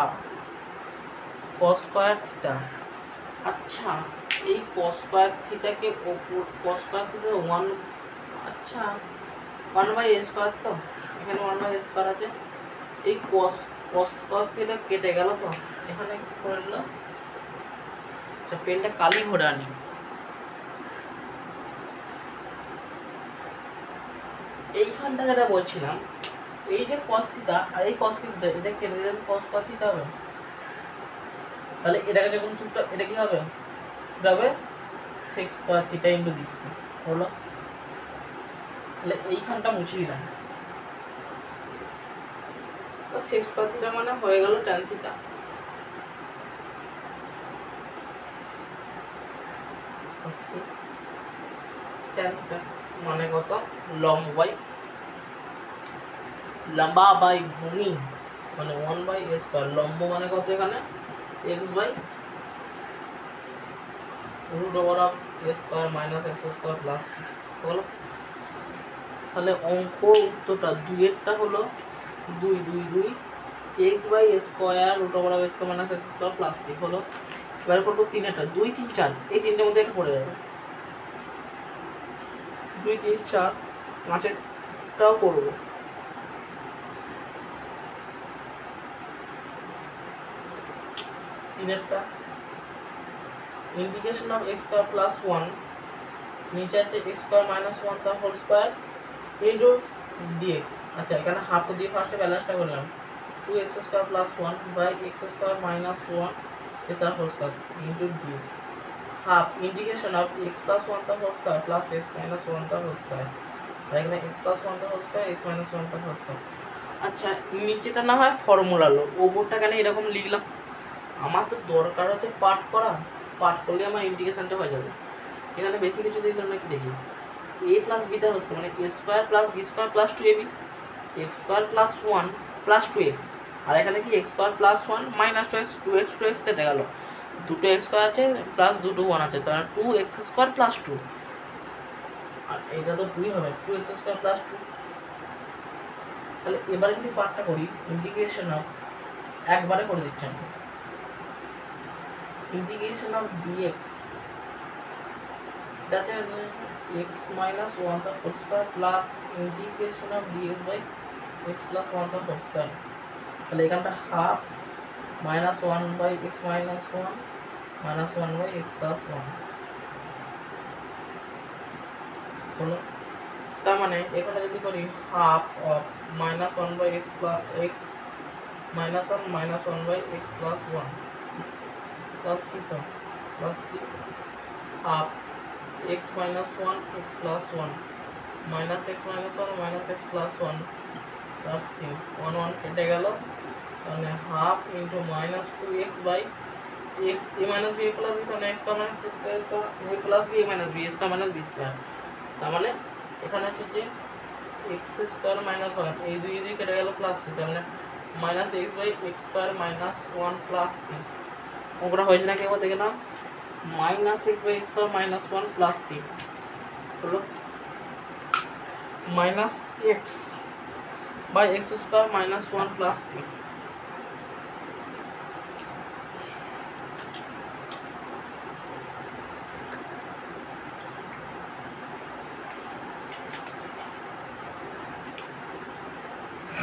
cos স্কয়ার থিটা। আচ্ছা, এই cos স্কয়ার থিটাকে cos স্কয়ার থিটা 1, আচ্ছা 1/a স্কয়ার, তো এখানে 1/a স্কয়ার আছে। এই cos স্কয়ার থিটা কেটে গেল, তো এখানে কি করে দিল। আচ্ছা, পেনটা কালি ভরে আনি। এইখানটা যেটা বলছিলাম, এই যে cos থিটা আর এই cos থিটা, এটা কেটে দিলে cos স্কয়ার থিটা হবে। তাহলে এটাকে যখন চুপটা, এটা কি হবে? এটা হবে sec square theta into d theta হলো। তাহলে এইখানটা মুছে দিলাম, তো sec স্কয়ার থিটা মানে হয়ে গেল tan থিটা। tan থিটা মানে কত? লম্বা বাই ভূমি মানে 1/a স্কয়ার। লম্ব মানে কত? এখানে x by root over of a square minus x square plus হলো। তাহলে অঙ্ক উত্তরটা 2-এরটা হলো 2, 2, 2 x by a square root over of a square minus x square plus c হলো। এবার করবো 3-এরটা, 2, 3, 4, এই তিনটের মধ্যে একটা পড়ে যাবে। 2, 3, 4, 5-এরটাও করবো। তিনেরটা integration of x square plus 1, নিচে আছে x স্কয়ার মাইনাস 1 তার হোল স্কয়ার ইনটু dx। আচ্ছা, এখানে হাফ দিয়ে ফার্স্টে ব্যালেন্সটা করলাম, 2x square plus 1 by x square minus 1 তার whole square into dx। Half integration of x plus 1 তার whole square plus x minus 1 তার হোল স্কয়ার। আর এখানে x প্লাস 1 তার হোল স্কয়ার, x মাইনাস 1 তার হোল স্কয়ার। আচ্ছা, নিচেটা না হয় ফর্মুলা লো, ওপরটা কেন এরকম লিখলাম? আমার তো দরকার হচ্ছে পাঠ করা, পাঠ করলে আমার ইন্টিগ্রেশনটা হয়ে যাবে। এখানে বেশি কিছু দিলাম নাকি দেখি। এ প্লাস বিটা হচ্ছে মানে a square plus b square plus two ab, x square plus one plus two x, আর এখানে কি x square plus one minus two x কেটে গেল, দুটো এক্স স্কোয়ার আছে প্লাস দুটো ওয়ান আছে, তাহলে two x square plus two, আর এটা তো টুই হবে, two x square plus two. তাহলে এবারে যদি পার্টটা করি ইন্টিগ্রেশন অফ, একবারে করে দিচ্ছি আমি, integration of dx that is x minus 1 the whole square plus integration of dx by x plus 1 the whole square, তাহলে এখানটা half minus 1 by x minus 1 minus 1 by x plus 1 হলো। তার মানে এখানে যদি করি half of minus 1 by x plus x minus 1 minus 1 by x plus 1 plus c তো plus c half x minus 1 x plus 1 minus x minus 1 minus x plus 1 plus c 1 1 কেটে গেল, তাহলে half into minus 2x by x a minus b plus b, তাহলে x minus x square a plus b minus b square minus b square, তার মানে এখানে আছে যে x স্কয়ার minus 1 এই দুই দুই কেটে গেল প্লাস c, তার মানে minus x by x square minus 1 plus c, ওটা হয়েছে নাকি একবার দেখে নাও, minus x by x square minus one plus c হলো minus x by x square minus one plus c.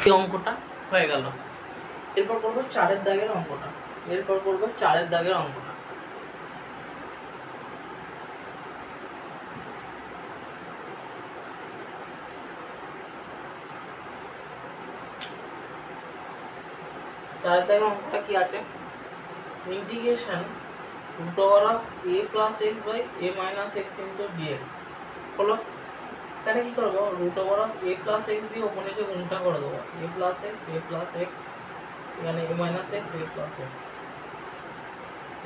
এই অঙ্কটা হয়ে গেল। এরপর করবো চারের দাগের অঙ্কটা, চারের দাগের অঙ্কটা কি আছে, integration root over of a plus x by a minus x into dx হলো। তাহলে কি করবো, root over of a plus x দিয়ে ওপর নিচে গুণটা করে দেবো, এ প্লাস এক্স এখানে a minus x a plus x,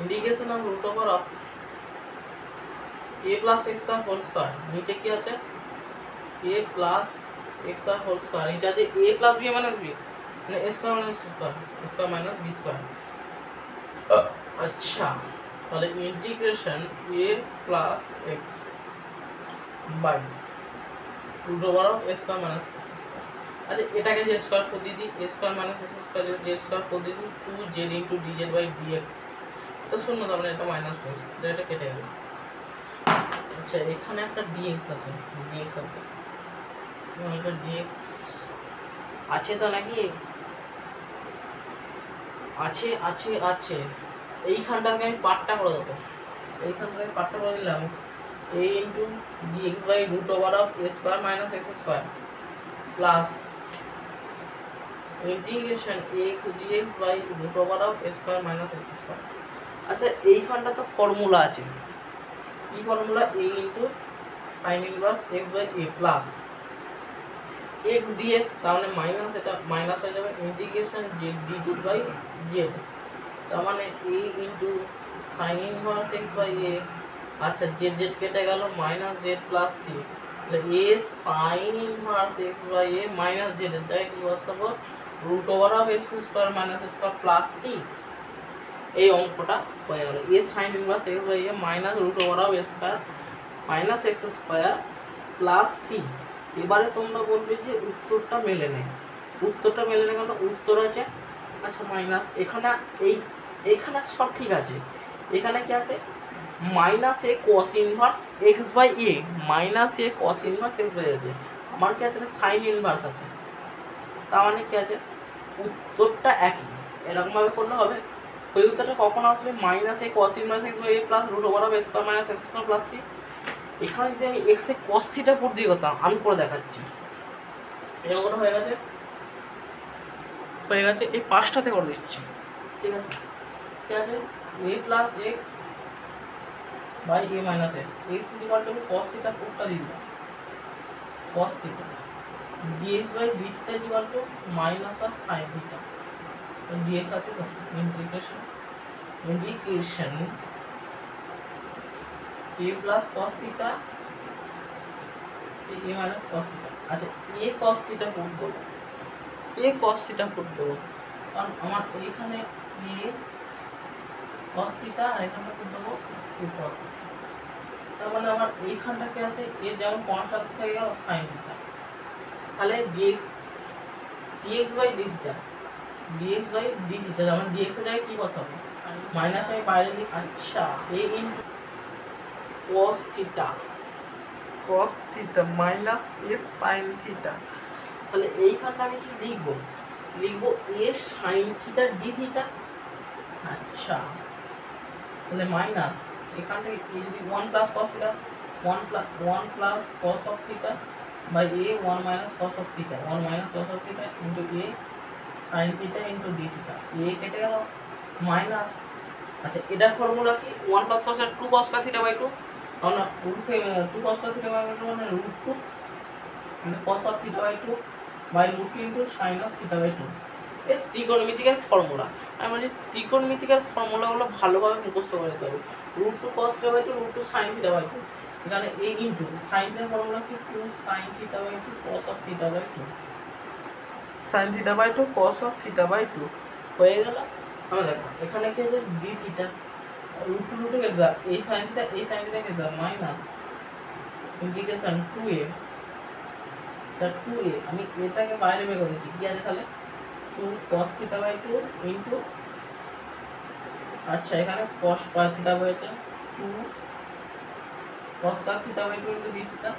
integration of root over of a plus x তার হোল স্কোয়ার, নিচে কি আছে এ প্লাস এক্স তার হোল স্কোয়ার, নিচে আছে a plus b minus b মানে a square minus square minus b square. আচ্ছা তাহলে integration a plus x by root over of a square minus x square. আচ্ছা এটাকে যে স্কোয়ার করে দিই, a square minus x square যে স্কোয়ার করে দিই, two z into dz by dx, এটা শূন্য, তার মানে এটা মাইনাস হয়েছে, এটা কেটে গেল। আচ্ছা এখানে একটা ডিএক্স আছে, এটা ডিএক্স আছে তো নাকি, আছে আছে আছে, এইখানটাকে আমি পার্টটা করে দেবো, দিলাম a into dx by root over of a square minus x square plus integration x dx by root over of a square minus x square. আচ্ছা এইখানটা তো ফর্মুলা আছে, কি formula, a into sine inverse x by a plus x dx, তার মানে মাইনাস, এটা মাইনাস হয়ে যাবে, integration z dz by z, তার মানে a into sine inverse x by a, আচ্ছা z z কেটে গেল, মাইনাস z প্লাস c, তাহলে a sine inverse x by a minus z, এটাকে কি বসাবো, root over of x square minus x square plus c। এই অঙ্কটা হয়ে গেল, a sine inverse x by a minus root over of x square minus x square plus c। এবারে তোমরা বলবে যে উত্তরটা মেলে নেই, কেন, উত্তর আছে আচ্ছা মাইনাস, এইখানে সব ঠিক আছে, এখানে কি আছে minus a cos inverse x by a, আছে, আমার কি আছে সাইন ইনভার্স আছে, তার মানে কি আছে উত্তরটা একই, এরকমভাবে করলে হবে। ওই উত্তরটা কখন আসবে, minus a cos inverse x by a plus root over of a square minus x square plus c. এখানে যদি আমি এক্স এ কস থিটা পড়তে করতাম, আমি করে দেখাচ্ছি, এরকম হয়ে গেছে, এই পাঁচটাতে করে দিচ্ছি, ঠিক আছে, a plus x by a minus x, x equal to cos theta পুরোটা দিয়ে দিলাম, cos theta dx by d theta equal to minus of sin theta, তো dx আছে, তো integration a plus cos theta a minus cos theta. আচ্ছা এ কস থিটা পুট দেবো, এ কস থিটা পুট দেবো, কারণ আমার এইখানে এ কস থিটা আর এখানটা পুট দেবো এ কস থিটা। তার মানে আমার এইখানটাকে আছে এ যেমন কনস্ট্যান্ট থেকে গেল সাইন থিটা, তাহলে dx by d theta, dx by d theta, যেমন ডিএক্স এর জায়গায় কি বসাবো মাইনাস, আমি বাইরে লিখি। আচ্ছা a into cos theta, cos theta minus a sine theta, তাহলে এইখানটা আমি কি লিখবো, লিখবো a sine theta d theta. আচ্ছা তাহলে মাইনাস এখান থেকে এ যদি 1 plus cos theta, 1 plus cos of theta by a 1 minus cos of theta, 1 minus cos of theta into a sine theta into d theta, a কেটে গেল মাইনাস। আচ্ছা এটার ফর্মুলা কি 1 plus cos 2 cos theta by 2, কারণ রুট 2 কস থিটা বাই 2 মানে রুট 2 মানে cos of theta by 2 by root 2 into sine of theta by 2। এই ত্রিকোণমিতিকের ফর্মুলা, আমি বলছি ত্রিকোণমিতিকের ফর্মুলাগুলো ভালোভাবে মুখস্থ করে নিতে হবে। Root 2 cos theta by 2 root 2 sine theta by 2, এখানে এ ইন্টু সাইন এর ফর্মুলা কি 2 sine theta by 2 cos of theta by 2, sine theta by 2 cos of theta by 2 হয়ে গেল। আমরা দেখো এখানে কি আছে ডি থিটা, রুট 2 রুটে কেটে দাও, এই সাইন থিটা কেটে দাও মাইনাস ইন্টিগ্রেশন 2a, তা 2a আমি এটাকে বাইরে বের করে দিচ্ছি, কি আছে তাহলে 2 cos থিটা বাই 2 ইনটু, আচ্ছা এখানে cos square theta by 2 cos square theta by 2 into d theta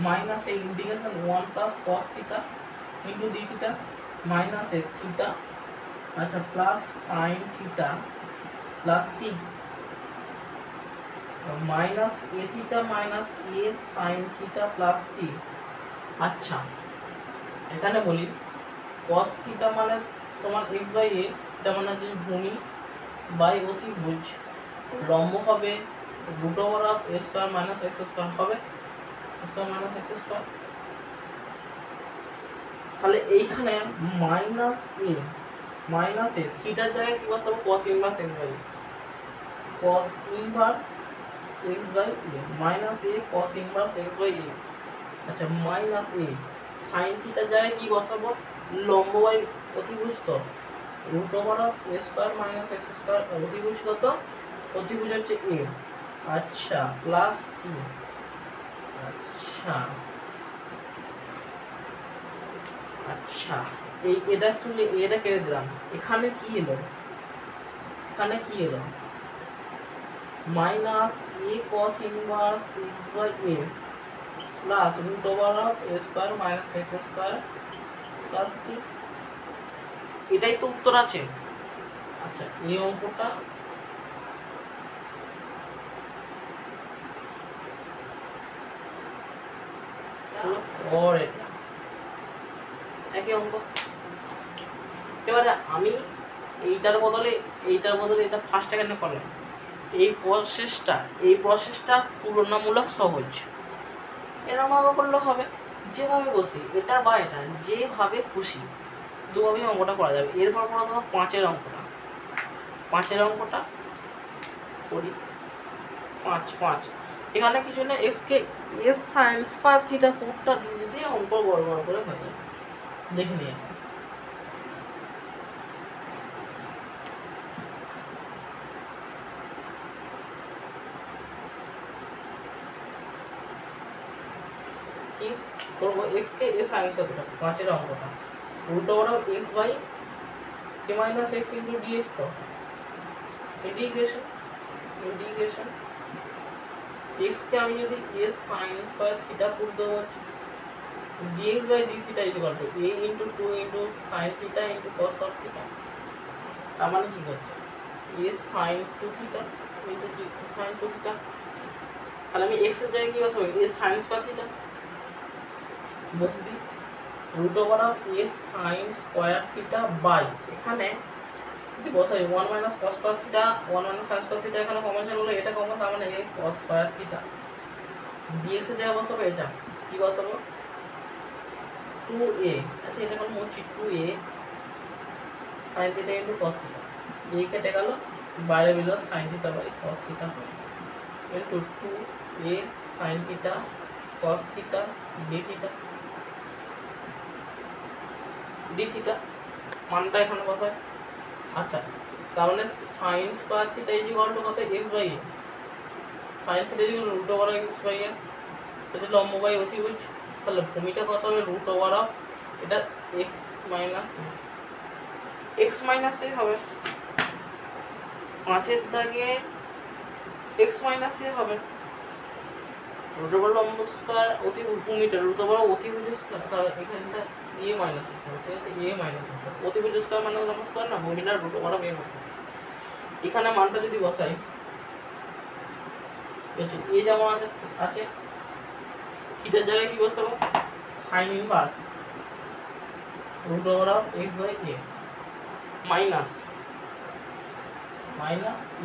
minus এই integration 1 plus cos theta into d theta minus a theta, আচ্ছা plus sin theta plus c minus a theta minus a sin theta plus c। আচ্ছা এখানে বলি cos থিটা মানে সমান x বাই a, এটা মানে হচ্ছে ভূমি বাই অতিভুজ, লম্ব হবে root over of a square minus x square হবে স্কয়ার মাইনাস x স্কয়ার। তাহলে এইখানে মাইনাস a থিটার জায়গায় কি বসাবো cos inverse x by cos inverse x by a minus a cos inverse x by a। আচ্ছা মাইনাস a sin থিটার জায়গায় কি বসাবো লম্ব বাই অতিভুজ, তো root over of a square minus x square, অতিভুজ কত, অতিভুজ হচ্ছে a, আচ্ছা প্লাস c। আচ্ছা আচ্ছা এই এটার সঙ্গে এটা কেটে দিলাম, এখানে কি এলো, এখানে কি এলো minus a cos inverse x by a plus root over of a square minus x square plus c, এটাই তো উত্তর আছে। আচ্ছা এই অঙ্কটা और এটা একই অঙ্ক। এবারে আমি এইটার বদলে এটা ফার্স্ট এখানে করলাম, এই প্রসেসটা তুলনামূলক সহজ, এরকমভাবে করলে হবে, যেভাবে খুশি এটা বা এটা যেভাবে খুশি দুভাবেই অঙ্কটা করা যাবে। এরপর পড়া তোমার পাঁচের অঙ্কটা করি। 5 এখানে কিছু না, এক্সকে এস সাইন স্কয়ার থিটা পুরোটা দিয়ে দিয়ে অঙ্ক বড় করে হয়ে যাবে, দেখে নিয়ে কি করবো, এক্স কে এস সাইন স্কয়ার থিটা 5 অঙ্কটা root over of x by k minus x into dx, তো ইন্টিগ্রেশন এক্স কে আমি যদি s sine square theta put দেবো, dx by d theta is equal to a into 2 into sin theta into cos of theta, তার মানে কি হচ্ছে a sin 2 theta into d sin 2 theta, তাহলে আমি x এর জায়গায় কি বসাবো a sin square theta বসে দিই root over of a sin square theta by এখানে যদি বসাই 1 minus cos square theta 1 minus sin square theta এখানে কমন চলে গেল, এটা কমন, তার মানে a cos square theta dx এর জায়গায় বসাবো, এটা কি বসাবো 2a, আচ্ছা এটা কোন হচ্ছে 2a sin theta into cos theta, a কেটে গেল বাইরে বেরোলো sin theta by cos theta into 2a sin theta cos theta d theta মানটা এখানে বসায়। আচ্ছা, তার মানে sine square theta is equal to কত, x by a. Sine theta is equal root over x by a, এটা লম্ব বাই অতিভুজ। তাহলে ভূমিটা কত হবে, রুট ওভার অফ এটা এক্স মাইনাস এ হবে। 5 এর দাগে এক্স মাইনাস এ হবে, রুট ওভার লম্ব স্কোয়ার অতিভুজ ভূমিটা রুট ওভার অতিভুজ স্কোয়ার, তাহলে এখানটা এ মাইনাস এক্স হবে, ঠিক আছে, এ মাইনাস এক্স হবে। অতিভুজ স্কোয়ার মানে লম্ব স্কোয়ার না, ভূমিটা root over of a minus. এখানে মানটা যদি বসাই, এ যেমন আছে থিটার জায়গায় কি বসাবো, sine inverse root over of x by a minus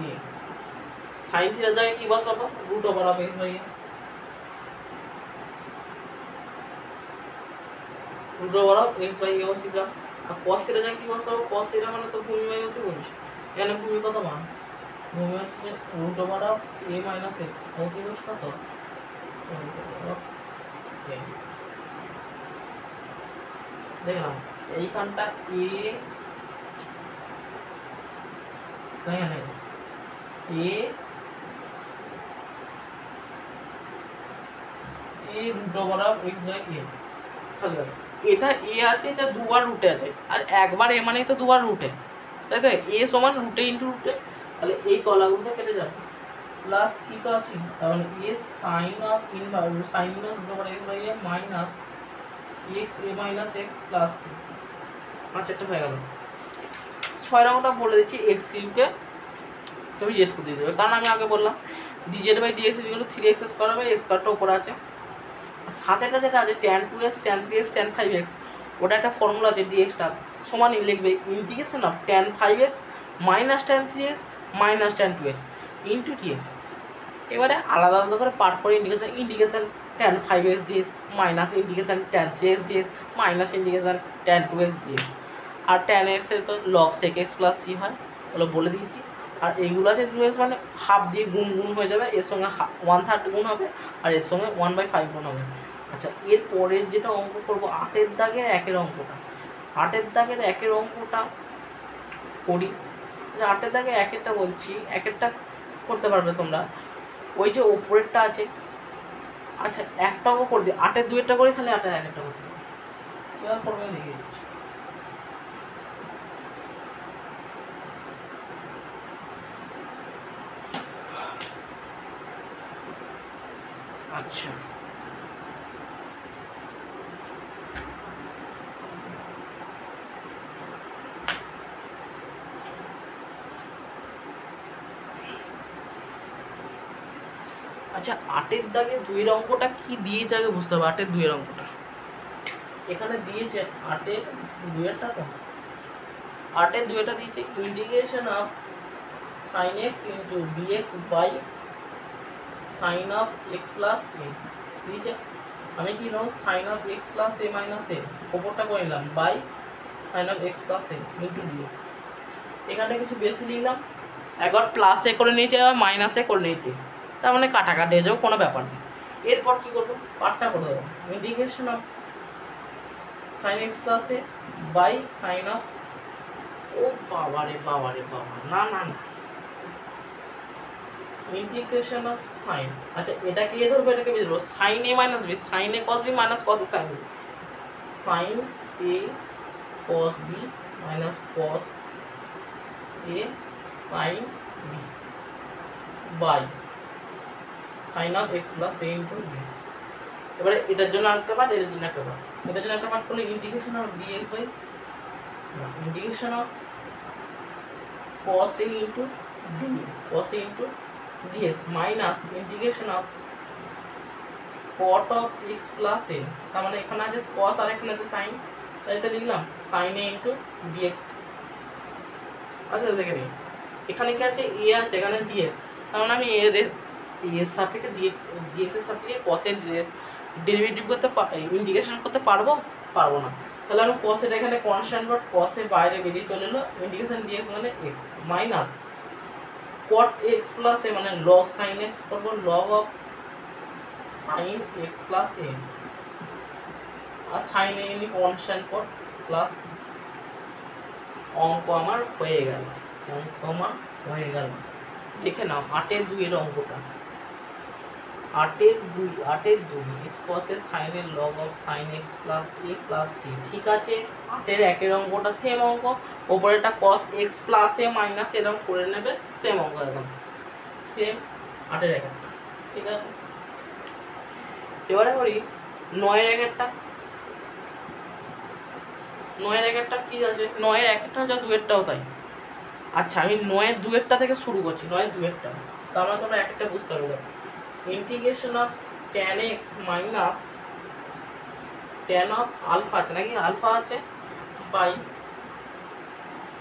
a. Sine থিটার জায়গায় কি বসাবো, root over of x by a, root over of x by a বসিলাম। আর কস থিটার জায়গায় কি বসাবো, কস থিটা মানে তো ভূমি বাই অতিভুজ। এখানে ভূমি কত মান, ভূমি হচ্ছে root over of a minus x, অতিভুজ কত, দেখলাম এইখানটা a, root over of x by a. এটা এ আছে, এটা দুবার রুটে আছে, আর একবার এ মানে তো দুবার রুটে, তাই তো, এ সমান রুটে ইন্টু রুটে। তাহলে এই তলাগুলো কেটে যাবে, প্লাস সি তো আছে, তার মানে a sine of inverse sine of root over x by a minus x a minus x plus c. 5 হয়ে গেল। 6 রকমটা বলে দিচ্ছি, এক্স কিউবকে তুমি জেড করে দিয়ে দেবে, কারণ আমি আগে বললাম ডিজেড বাই ডিএক্স যেগুলো 3x স্কোয়ার হবে, এক্স স্কোয়ারটা উপরে আছে। সাথেটা যেটা আছে tan 2x tan 3x tan 5x, ওটা একটা ফর্মুলা আছে, ডিএক্সটা সমান লিখবে integration of tan 5x minus tan 3x minus tan 2x into dx। এবারে আলাদা আলাদা করে পার্ট করে integration tan 5x dx minus integration tan 3x dx minus integration tan 2x dx। আর tan x এর তো log sec x plus c হয়, ওগুলো বলে দিয়েছি। আর এইগুলো আছে 2x মানে হাফ দিয়ে গুণ হয়ে যাবে, এর সঙ্গে 1/3 গুণ হবে, আর এর সঙ্গে 1/5 গুণ হবে। আচ্ছা, এর পরের যেটা অঙ্ক করবো 8 দাগের 1 অঙ্কটা, 8 দাগের 1 অঙ্কটা করি। 8 দাগে 1 বলছি, 1 করতে পারবে তোমরা, ওই যে ওপরেরটা আছে। আচ্ছা, একটা অঙ্ক করে দিই, 8 2 করি, তাহলে 8 1 করতে পারবে, এবার করবে দেখিয়ে দিচ্ছি। আচ্ছা, আচ্ছা 8 দাগে 2 অঙ্কটা কি দিয়েছে আগে বুঝতে হবে। 8 2 অঙ্কটা এখানে দিয়েছে, 8 2টা তো 8 2টা দিয়েছে integration of sin x into dx by sin of x plus a দিয়েছে। আমি কি নাও sin of x plus a minus a উপরটা করে নিলাম by sin of x plus a into dx। এখানে কিছু বেশি লিখলাম, একবার প্লাস এ করে নিয়েছে, আবার মাইনাস এ করে নিয়েছে, তার মানে কাটাকাটি হয়ে যাবে, কোনো ব্যাপার নেই। এরপর কী করবো, পার্টটা করে দেবো, integration of sin x plus a by sin of, ও বাবা রে বাবা, না না না, ইন্টিগ্রেশন অফ সাইন। আচ্ছা, এটাকে এ ধরবো, এটাকে বি ধরবো, sine a minus b, sine a cos b minus cos a sine b, sine a cos b minus cos a sine b by sine of x plus a into b. এবারে এটার জন্য একটা পার্ট, এটার জন্য একটা পার্ট, এটার জন্য একটা পার্ট করলে integration of dx by integration of cos a into d, cos a into dx minus integration of cot of x plus a, তার মানে এখানে আছে cos আর এখানে আছে sin, তাই এটা লিখলাম sin a into dx। আচ্ছা দেখে নিই, এখানে কি আছে a আছে, এখানে dx, তার মানে আমি এর সাপেক্ষে dx এর সাপেক্ষে cos এর ডেরিভেটিভ করতে ইন্টিগ্রেশন করতে পারবো না। তাহলে আমি cos এটা এখানে কনস্ট্যান্ট, বাট cos এর বাইরে বেরিয়ে চলে এলো, ইন্টিগ্রেশন dx মানে x minus cot x plus a মানে log sin x করবো, log of sine x plus a, আর সাইন এ এমনি কনস্ট্যান্ট পর প্লাস অঙ্ক আমার হয়ে গেল, অঙ্ক আমার হয়ে গেল। দেখে নাও 8-2 এর অঙ্কটা, 8-2 এক্স কসের সাইনের log of sine x plus a plus c. ঠিক আছে, 8-1 অঙ্কটা সেম অঙ্ক, ওপরেটা cos x plus a minus এরকম করে নেবে, সেম অঙ্ক একদম সেম 8-1। ঠিক আছে, এবারে করি 9-1টা। 9-1টা কি আছে, 9-1টা যা 2-টাও তাই। আচ্ছা, আমি 9-2টা থেকে শুরু করছি, 9-2টা, তার মানে তোমরা একটা বুঝতে পারবে। Integration of tan x minus tan of alpha আছে নাকি, আলফা আছে, by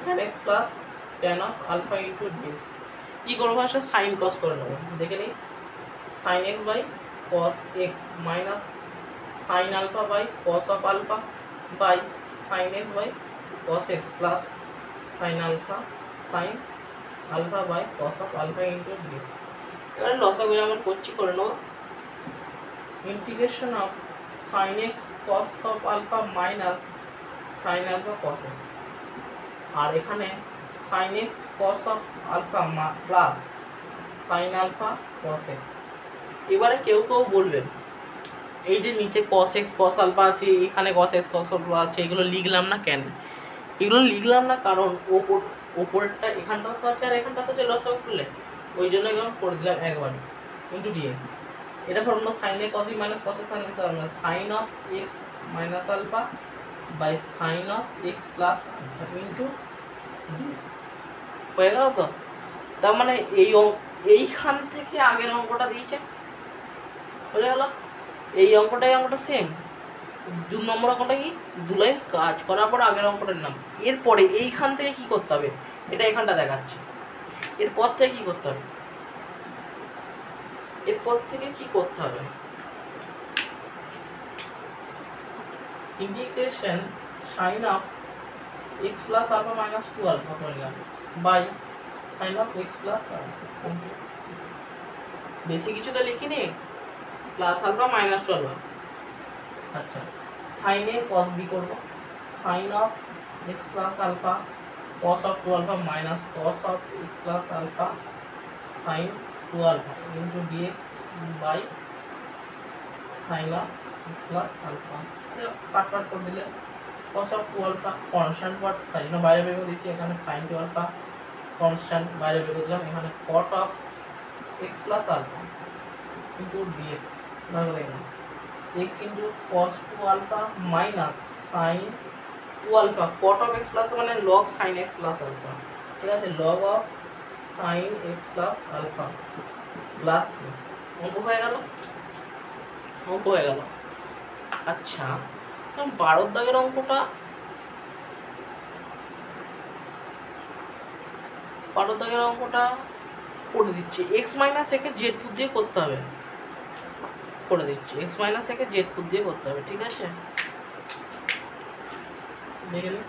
tan x plus tan of alpha into dx। কি করবো, আসলে সাইন কস করে নেবো, দেখে নিই। Sine x by cos x minus sine alpha by cos of alpha by sine x by cos x plus sine alpha by cos of alpha into dx. এবারে লসাগু যেমন করছি করে নেবো। Integration of sine x cos of alpha minus sine alpha cos x, আর এখানে sine x cos of alpha plus sine alpha cos x. এবারে কেউ বলবেন এই যে নিচে cos x cos আলফা আছে, এখানে cos x cos আলফা আছে, এগুলো লিখলাম না কেন? এগুলো লিখলাম না কারণ ওপরটা এখানটাও তো আছে আর এখানটা তো আছে লসাগু করলে, ওই জন্য এগুলো করে দিলাম একবারে ইন্টু ডিএক্স। এটা formula sine a cos minus cos x আনতে হবে না, sine of x minus alpha by sine of x plus alpha into dx. হয়ে গেল তো? তার মানে এইখান থেকে আগের অঙ্কটা দিয়েছে, হয়ে গেল। এই অঙ্কটা সেম। 2 নম্বর অঙ্কটা কি, 2 লাইন কাজ করার পর আগের অঙ্কটার নাম। এরপরে এইখান থেকে কি করতে হবে, এটা এখানটা দেখাচ্ছে। এরপর থেকে কি করতে হবে, integration sine of x plus alpha minus 2 alpha করলাম by sine of x plus alpha. বেশি কিছু তো লিখিনি, প্লাস আলফা মাইনাস 2 আলফা। আচ্ছা, সাইন এ কস বি করব, sine of x plus alpha cos of 2 alpha minus cos of x plus alpha sine 2 alpha into dx by sine of x plus alpha. Part করে দিলে cos of 2 alpha constant part, তাই জন্য বাইরে বের করে দিচ্ছি। এখানে সাইন 2 আলফা কনস্ট্যান্ট বাইরে বের করে দিলাম। এখানে cot of x plus alpha into dx ভালো x into cos 2 alpha minus sin 2 alpha, cot of x plus মানে log sin x plus alpha। ঠিক আছে, log of sin x plus alpha plus অঙ্ক হয়ে গেল। আচ্ছা, 12 দাগের অঙ্কটা করে দিচ্ছি। x মাইনাস একে জেড দিয়ে করতে হবে, করে দিচ্ছি। x মাইনাস একে জেড দিয়ে করতে হবে, ঠিক আছে। দেখে নিন,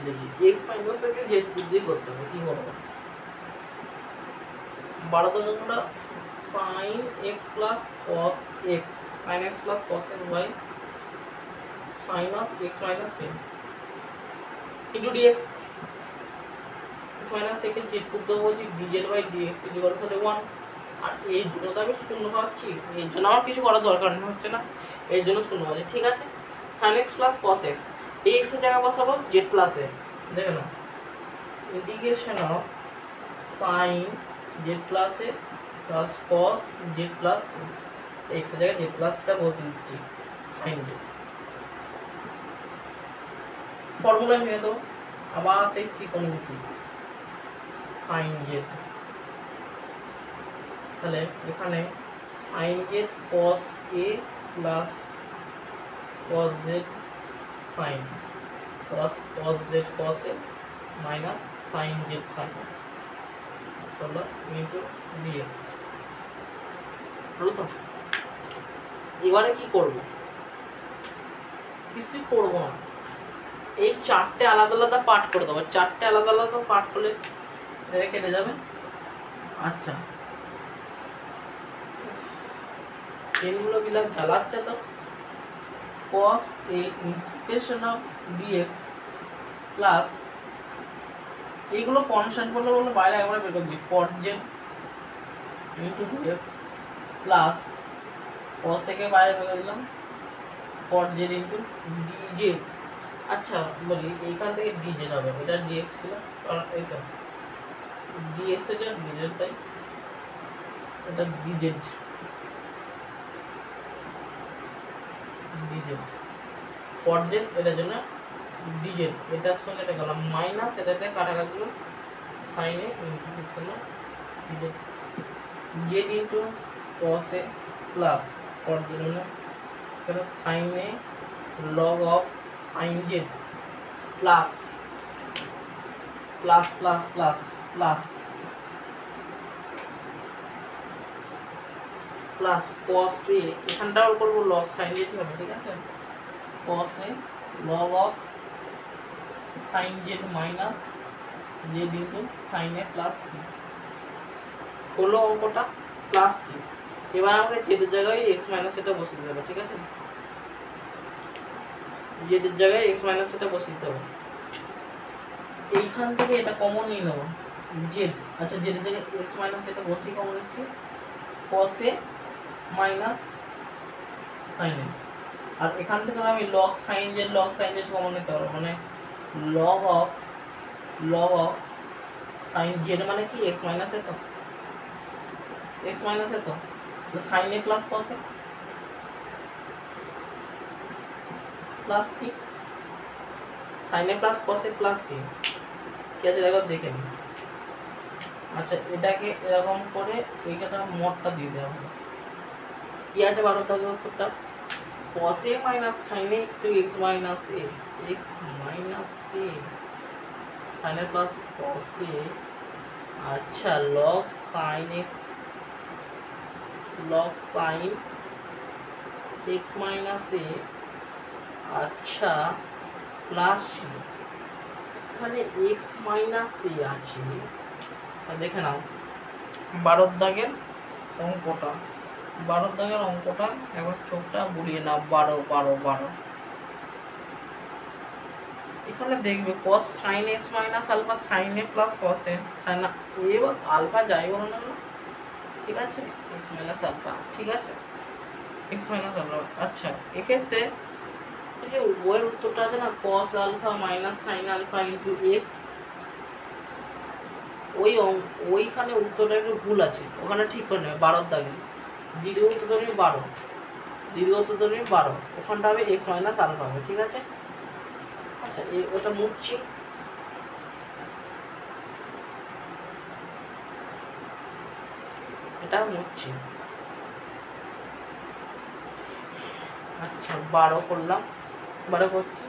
দেখি x মাইনাস একে জেড দিয়ে করতে হবে। কি করবো, 12 দাগেরটা sin x plus cos x, sin x plus cos x by sin of x minus a into dx। x minus a K Z করতে বলছি, dz by dx equal to 1। আর এই দুটো তো আমি শূন্য পাচ্ছি, এর জন্য আমার কিছু করার দরকার হচ্ছে না, এর জন্য শূন্য পাচ্ছি। ঠিক আছে, sin x plus cos x, এই x এর জায়গায় বসাবো z plus a। দেখে নাও, integration of sin z plus a plus cos z plus a, x এর জায়গায় z plus টা বসিয়ে দিচ্ছি, sin z। ফর্মুলা নিয়ে দেবো আবার সেই ত্রিকোণমিতি sin z। তাহলে এখানে sin z cos a plus cos z sin plus cos z cos a minus sin z sin হলো ইনটু dx। হলো তো? এবারে কি করব, কিছুই করবো না, এই চারটে আলাদা আলাদা পার্ট করে দেবো। চারটে আলাদা আলাদা পার্ট করলে এটা কেটে যাবে। আচ্ছা, পেনগুলো বিলাক জ্বালাচ্ছে তো। cos a integration of dx plus, এইগুলো কনস্ট্যান্ট করলে বলে বাইরে একবারে বের করে দিই, cot z into df plus cos থেকে বাইরে বের করে দিলাম cot z ইন্টু dz। আচ্ছা বলি, এইখান থেকে dz হবে, এটা dx ছিল কারণ এই তো dx এর জন্য dz, তাই এটা dz dz cot z এটার জন্য dz, এটার সঙ্গে এটা গেলাম মাইনাস, এটাতে কাটাকাটি sin a integration dz z into cos a plus cot z মানে এটা sin a log of sin z plus plus plus plus plus plus cos a, এখানটাও করবো log sin z হবে, ঠিক আছে, cos a log of sin z minus z into sin a plus c হলো অঙ্কটা প্লাস c। এবার আমাকে z এর জায়গায় x মাইনাস এটা বসিয়ে দেবে, ঠিক আছে, z এর জায়গায় x মাইনাস এটা বসিয়ে দেবো। এইখান থেকে এটা কমন নিয়ে নেবো z, আচ্ছা z এর জায়গায় x মাইনাস এটা বসিয়ে কমন নিচ্ছি cos a minus sin a, আর এখান থেকে আমি log sin z কমন নিতে পারবো, মানে log of sin z মানে কি x মাইনাস এ, তো x মাইনাস এ, তো sin a plus cos a plus c, sin a plus cos a plus c কি আছে দেখো, দেখে নিই। আচ্ছা এটাকে এরকম করে এইটা মোটটা দিয়ে দেওয়া হবে, কি আছে 12 দাগের উত্তরটা cos a minus sin a to x minus a, x minus a sin a plus cos a, अच्छा log sin x log sin x minus a, अच्छा প্লাস এখানে x minus a আছে, দেখে নাও 12 দাগের অঙ্কটা, 12 দাগের অঙ্কটা একবার চোখটা বুলিয়ে নাও, 12 12 12 এখানে দেখবে cos sin x minus alpha sin a plus cos a sin a, এবার আলফা যাই বলো না, ঠিক আছে, x minus alpha, ঠিক আছে, x minus alpha। আচ্ছা এক্ষেত্রে এই যে ওর উত্তরটা আছে না cos alpha minus sin alpha into x, ওইখানে উত্তরটা একটু ভুল আছে, ওখানে ঠিক করে নেবে 12 দাগে দীর্ঘ উত্তর 12, দীর্ঘ উত্তর 12, ওখানটা হবে x মাইনাস আলফা হবে, ঠিক আছে। আচ্ছা ওটা মুছছি, এটা মুছছি। আচ্ছা 12 করলাম, 12 করছি,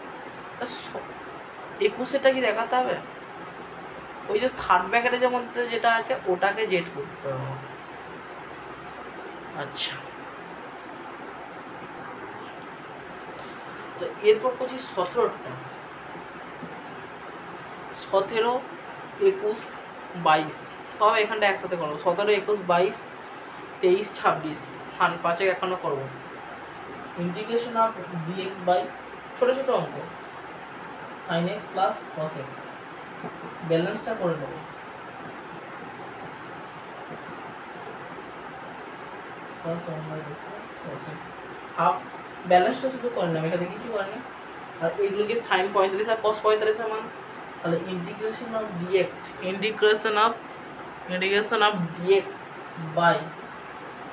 21 কি দেখাতে হবে, ওই যে থার্ড ব্র্যাকেটের মধ্যে যেটা আছে ওটাকে জেড করতে হবে। আচ্ছা তো এরপর করছি 17টা, 17, 21, 22 সব এখানটা একসাথে করবো, 17, 21, 22, 23, 26 খান 5 এখনো করবো ইন্টিগ্রেশন অফ dx বাই ছোট ছোট অঙ্ক sin x plus cos x, ব্যালেন্সটা করে নেবো, হাফ ব্যালেন্সটা শুধু করে নেবো, এখানে কিছু করে নেই, আর এইগুলোকে sin 45 আর cos 45 এর মান, তাহলে integration of dx by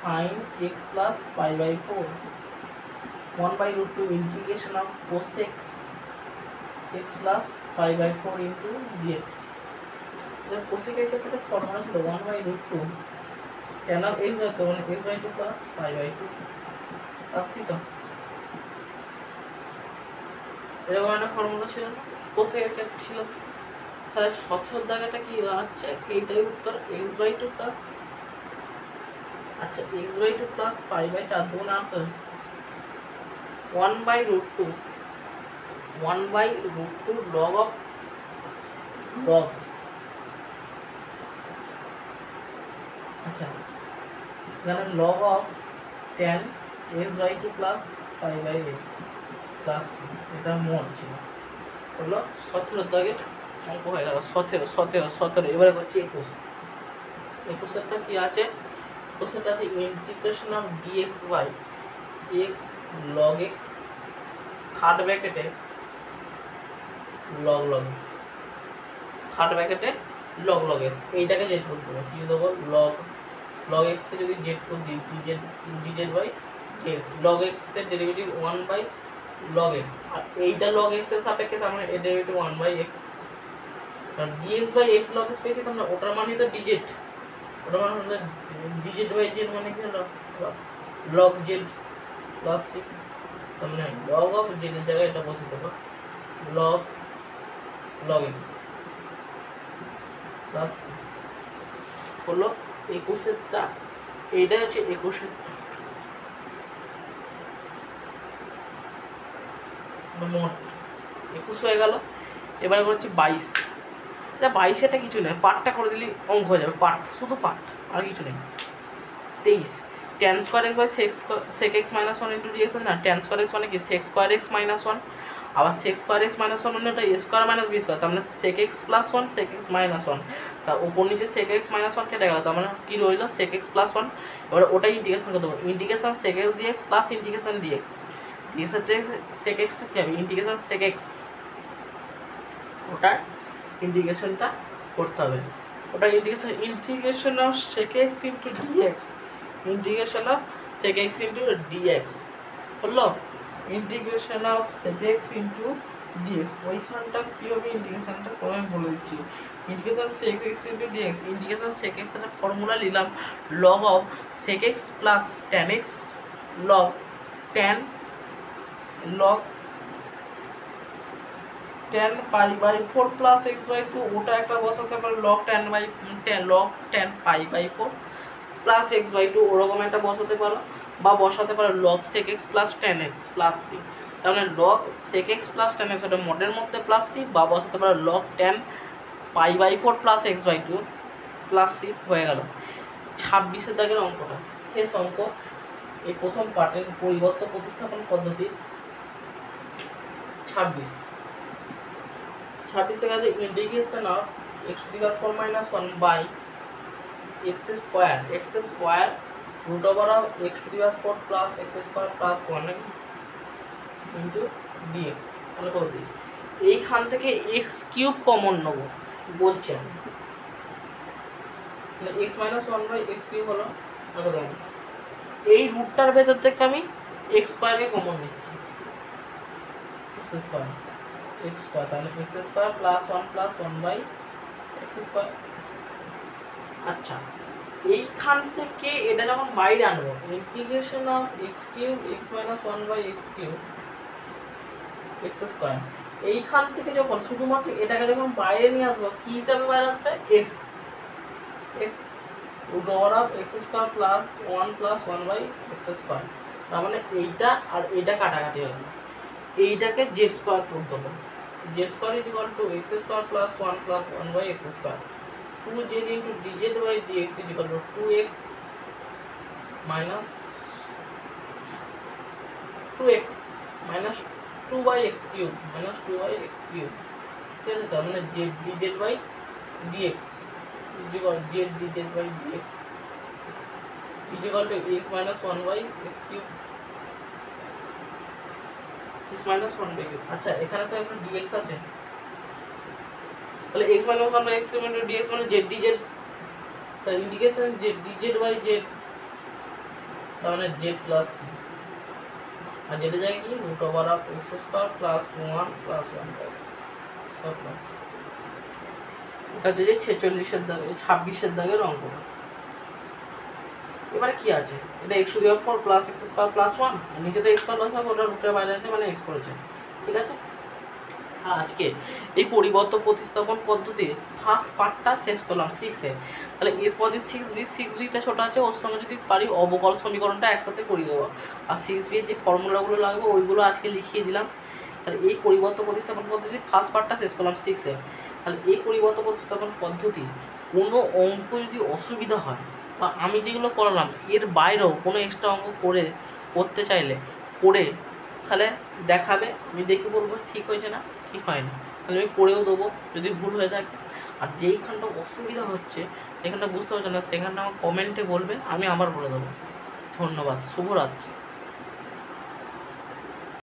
sin x plus pi by 4 1/√2 integration of cosec x plus pi by 4 into dx। এটা cosec এর ক্ষেত্রে ফর্মুলা ছিল 1/√2 কেন x হতো মানে x/2 প্লাস পাই বাই 2 আসছি, তো এরকম একটা ফর্মুলা ছিল না cosec এর ক্ষেত্রে ছিল, তাহলে 17 দাগেটা কি দাঁড়াচ্ছে, এইটাই উত্তর x/2 প্লাস, আচ্ছা x/2 প্লাস পাই বাই 4 দুগুণ 8, 1/√2 log of log আচ্ছা, এখানে log of tan x by two plus pi by a plus c, এটা মোট ছিল, হলো 17 দাগে অঙ্ক হয়ে গেল। 17 এবারে করছি 21। 21এরটা কি আছে? 21এরটা আছে integration of dx by x log x third ব্র্যাকেটে লগ লগ এক্স, থার্ড ব্র্যাকেটে লগ লগ এক্স, এইটাকে জেড করতে হবে। কি দেবো? লগ লগ এক্সকে যদি জেড করে দিই ডিজেড বাই এক্স, লগ এক্সের ডেরিভেটিভ 1 বাই লগ এক্স, আর এইটা লগ এক্স এর সাপেক্ষে তার মানে এর ডেরিভেটিভ 1 বাই এক্স, কারণ dx by x log x পেয়েছি তোমরা, ওটার মানে তো ডিজেড, ওটার মানে হলো ডিজেড বাই জেড, মানে কি হলো লগ জেড প্লাস সি, তার মানে লগ অফ জেড এর জায়গায় এটা বসে দেবো log log x plus c, হলো 21এরটা। এইটা হচ্ছে 21এর মোট 21 হয়ে গেল। এবার করছি 22। যা 22 এটা কিছু নেই, পার্টটা করে দিলে অঙ্ক হয়ে যাবে, পার্ট শুধু পার্ট, আর কিছু নেই। 23 tan square x by sec x minus one into dx আছে না, tan স্কোয়ার এক্স মানে কি sec square x minus one, আবার sec square x minus one মানে ওটা a square minus b square, তার মানে sec x plus one sec x minus one, তার উপর নিচে সেক এক্স মাইনাস ওয়ান কেটে গেল, তার মানে কি রইল সেক এক্স প্লাস ওয়ান। এবার ওটাই ইন্টিগ্রেশন করতে হবে, integration sec x dx plus integration dx, ডিএক্সের সেক এক্সটা কী হবে? ইন্টিগ্রেশন সেক এক্স, ওটা ইন্টিগ্রেশনটা করতে হবে, ওটা integration of sec x into dx, integration of sec x into dx হলো integration of sec x into dx. ওইখানটা কী হবে ইন্টিগ্রেশনটা প্রথমে বলে দিচ্ছি, integration sec x into dx, integration sec x একটা ফর্মুলা নিলাম log of sec x plus tan x log tan log tan pi by 4 plus x by 2, ওটা একটা বসাতে পারো log tan by log tan pi by 4 plus x by 2, ওরকম একটা বসাতে পারো, বা বসাতে পারো log sec x plus tan x plus c, তার মানে log sec x plus tan x ওটা মোডের মধ্যে প্লাস সি, বা বসাতে পারো log tan pi by 4 plus x by 2 plus c, হয়ে গেল 26 দাগের অঙ্কটা। শেষ অঙ্ক এই প্রথম পার্টের পরিবর্ত প্রতিস্থাপন পদ্ধতি। 26 26 কাছে integration of x to the power 4 minus 1 by x square root over of x to the power 4 plus x square plus 1 into dx। তাহলে কত দিই? এইখান থেকে x কিউব কমন নেব বলছি আমি, তাহলে x minus 1 by x cube হলো কত দেব? এই রুটটার ভেতর থেকে আমি x স্কয়ারকে কমন নিচ্ছি, x স্কয়ার তাহলে x square plus 1 plus 1 by x square. আচ্ছা, এইখান থেকে এটা যখন বাইরে আনবো integration of x cube x minus 1 by x cube x square, এইখান থেকে যখন শুধুমাত্র এটাকে যখন বাইরে নিয়ে আসবো কি হিসাবে বাইরে আসবে? x root over of x square plus 1 plus 1 by x square, তার মানে এইটা আর এইটা কাটাকাটি হবে, এইটাকে z স্কয়ার করতে হবে, z square is equal to x square plus 1 plus 1 by x square, 2z into dz by dx is equal to 2x minus 2 by x cube minus 2 by x cube, ঠিক আছে? তার মানে z dz by dx is equal to z dz by dx is equal to x minus 1 by x cube, x minus 1 by x। আচ্ছা, এখানে তো একটা dx আছে, তাহলে x minus 1 by x cube into dx মানে z dz, তার integration z dz by z, তার মানে z প্লাস c, আর যেটা যায় কি root over of x square plus 1 plus 1 by square plus, এটা যে 46 এর দাগে 26 এর দাগের অঙ্কটা। এবারে কি আছে? এটা x to the power 4 plus x square plus 1, আর নিচে তো x স্কয়ার প্লাস 1, ওটা রুটের বাইরে আছে মানে x করেছে, ঠিক আছে? আজকে এই পরিবর্তন প্রতিস্থাপন পদ্ধতির ফার্স্ট পার্টটা শেষ করলাম 6 এ। তাহলে এরপর 6b টা ছোট আছে, ওর সঙ্গে যদি পারি অবকল সমীকরণটা একসাথে করে দেবো, আর 6b এর যে ফর্মুলাগুলো লাগবে ওইগুলো আজকে লিখিয়ে দিলাম। তাহলে এই পরিবর্তন প্রতিস্থাপন পদ্ধতির ফার্স্ট পার্টটা শেষ করলাম 6 এ। তাহলে এই পরিবর্তন প্রতিস্থাপন পদ্ধতি কোনো অঙ্ক যদি অসুবিধা হয় বা আমি যেগুলো করালাম এর বাইরেও কোনো এক্সট্রা অঙ্ক করতে চাইলে করে তাহলে দেখাবে, আমি দেখে বলবো ঠিক হয়েছে না ঠিক হয় না, তাহলে আমি করেও দেবো যদি ভুল হয়ে থাকে। আর যেইখানটা অসুবিধা হচ্ছে, যেখানটা বুঝতে পারছো না, সেখানটা আমার কমেন্টে বলবে, আমি আবার বলে দেবো। ধন্যবাদ, শুভরাত্রি।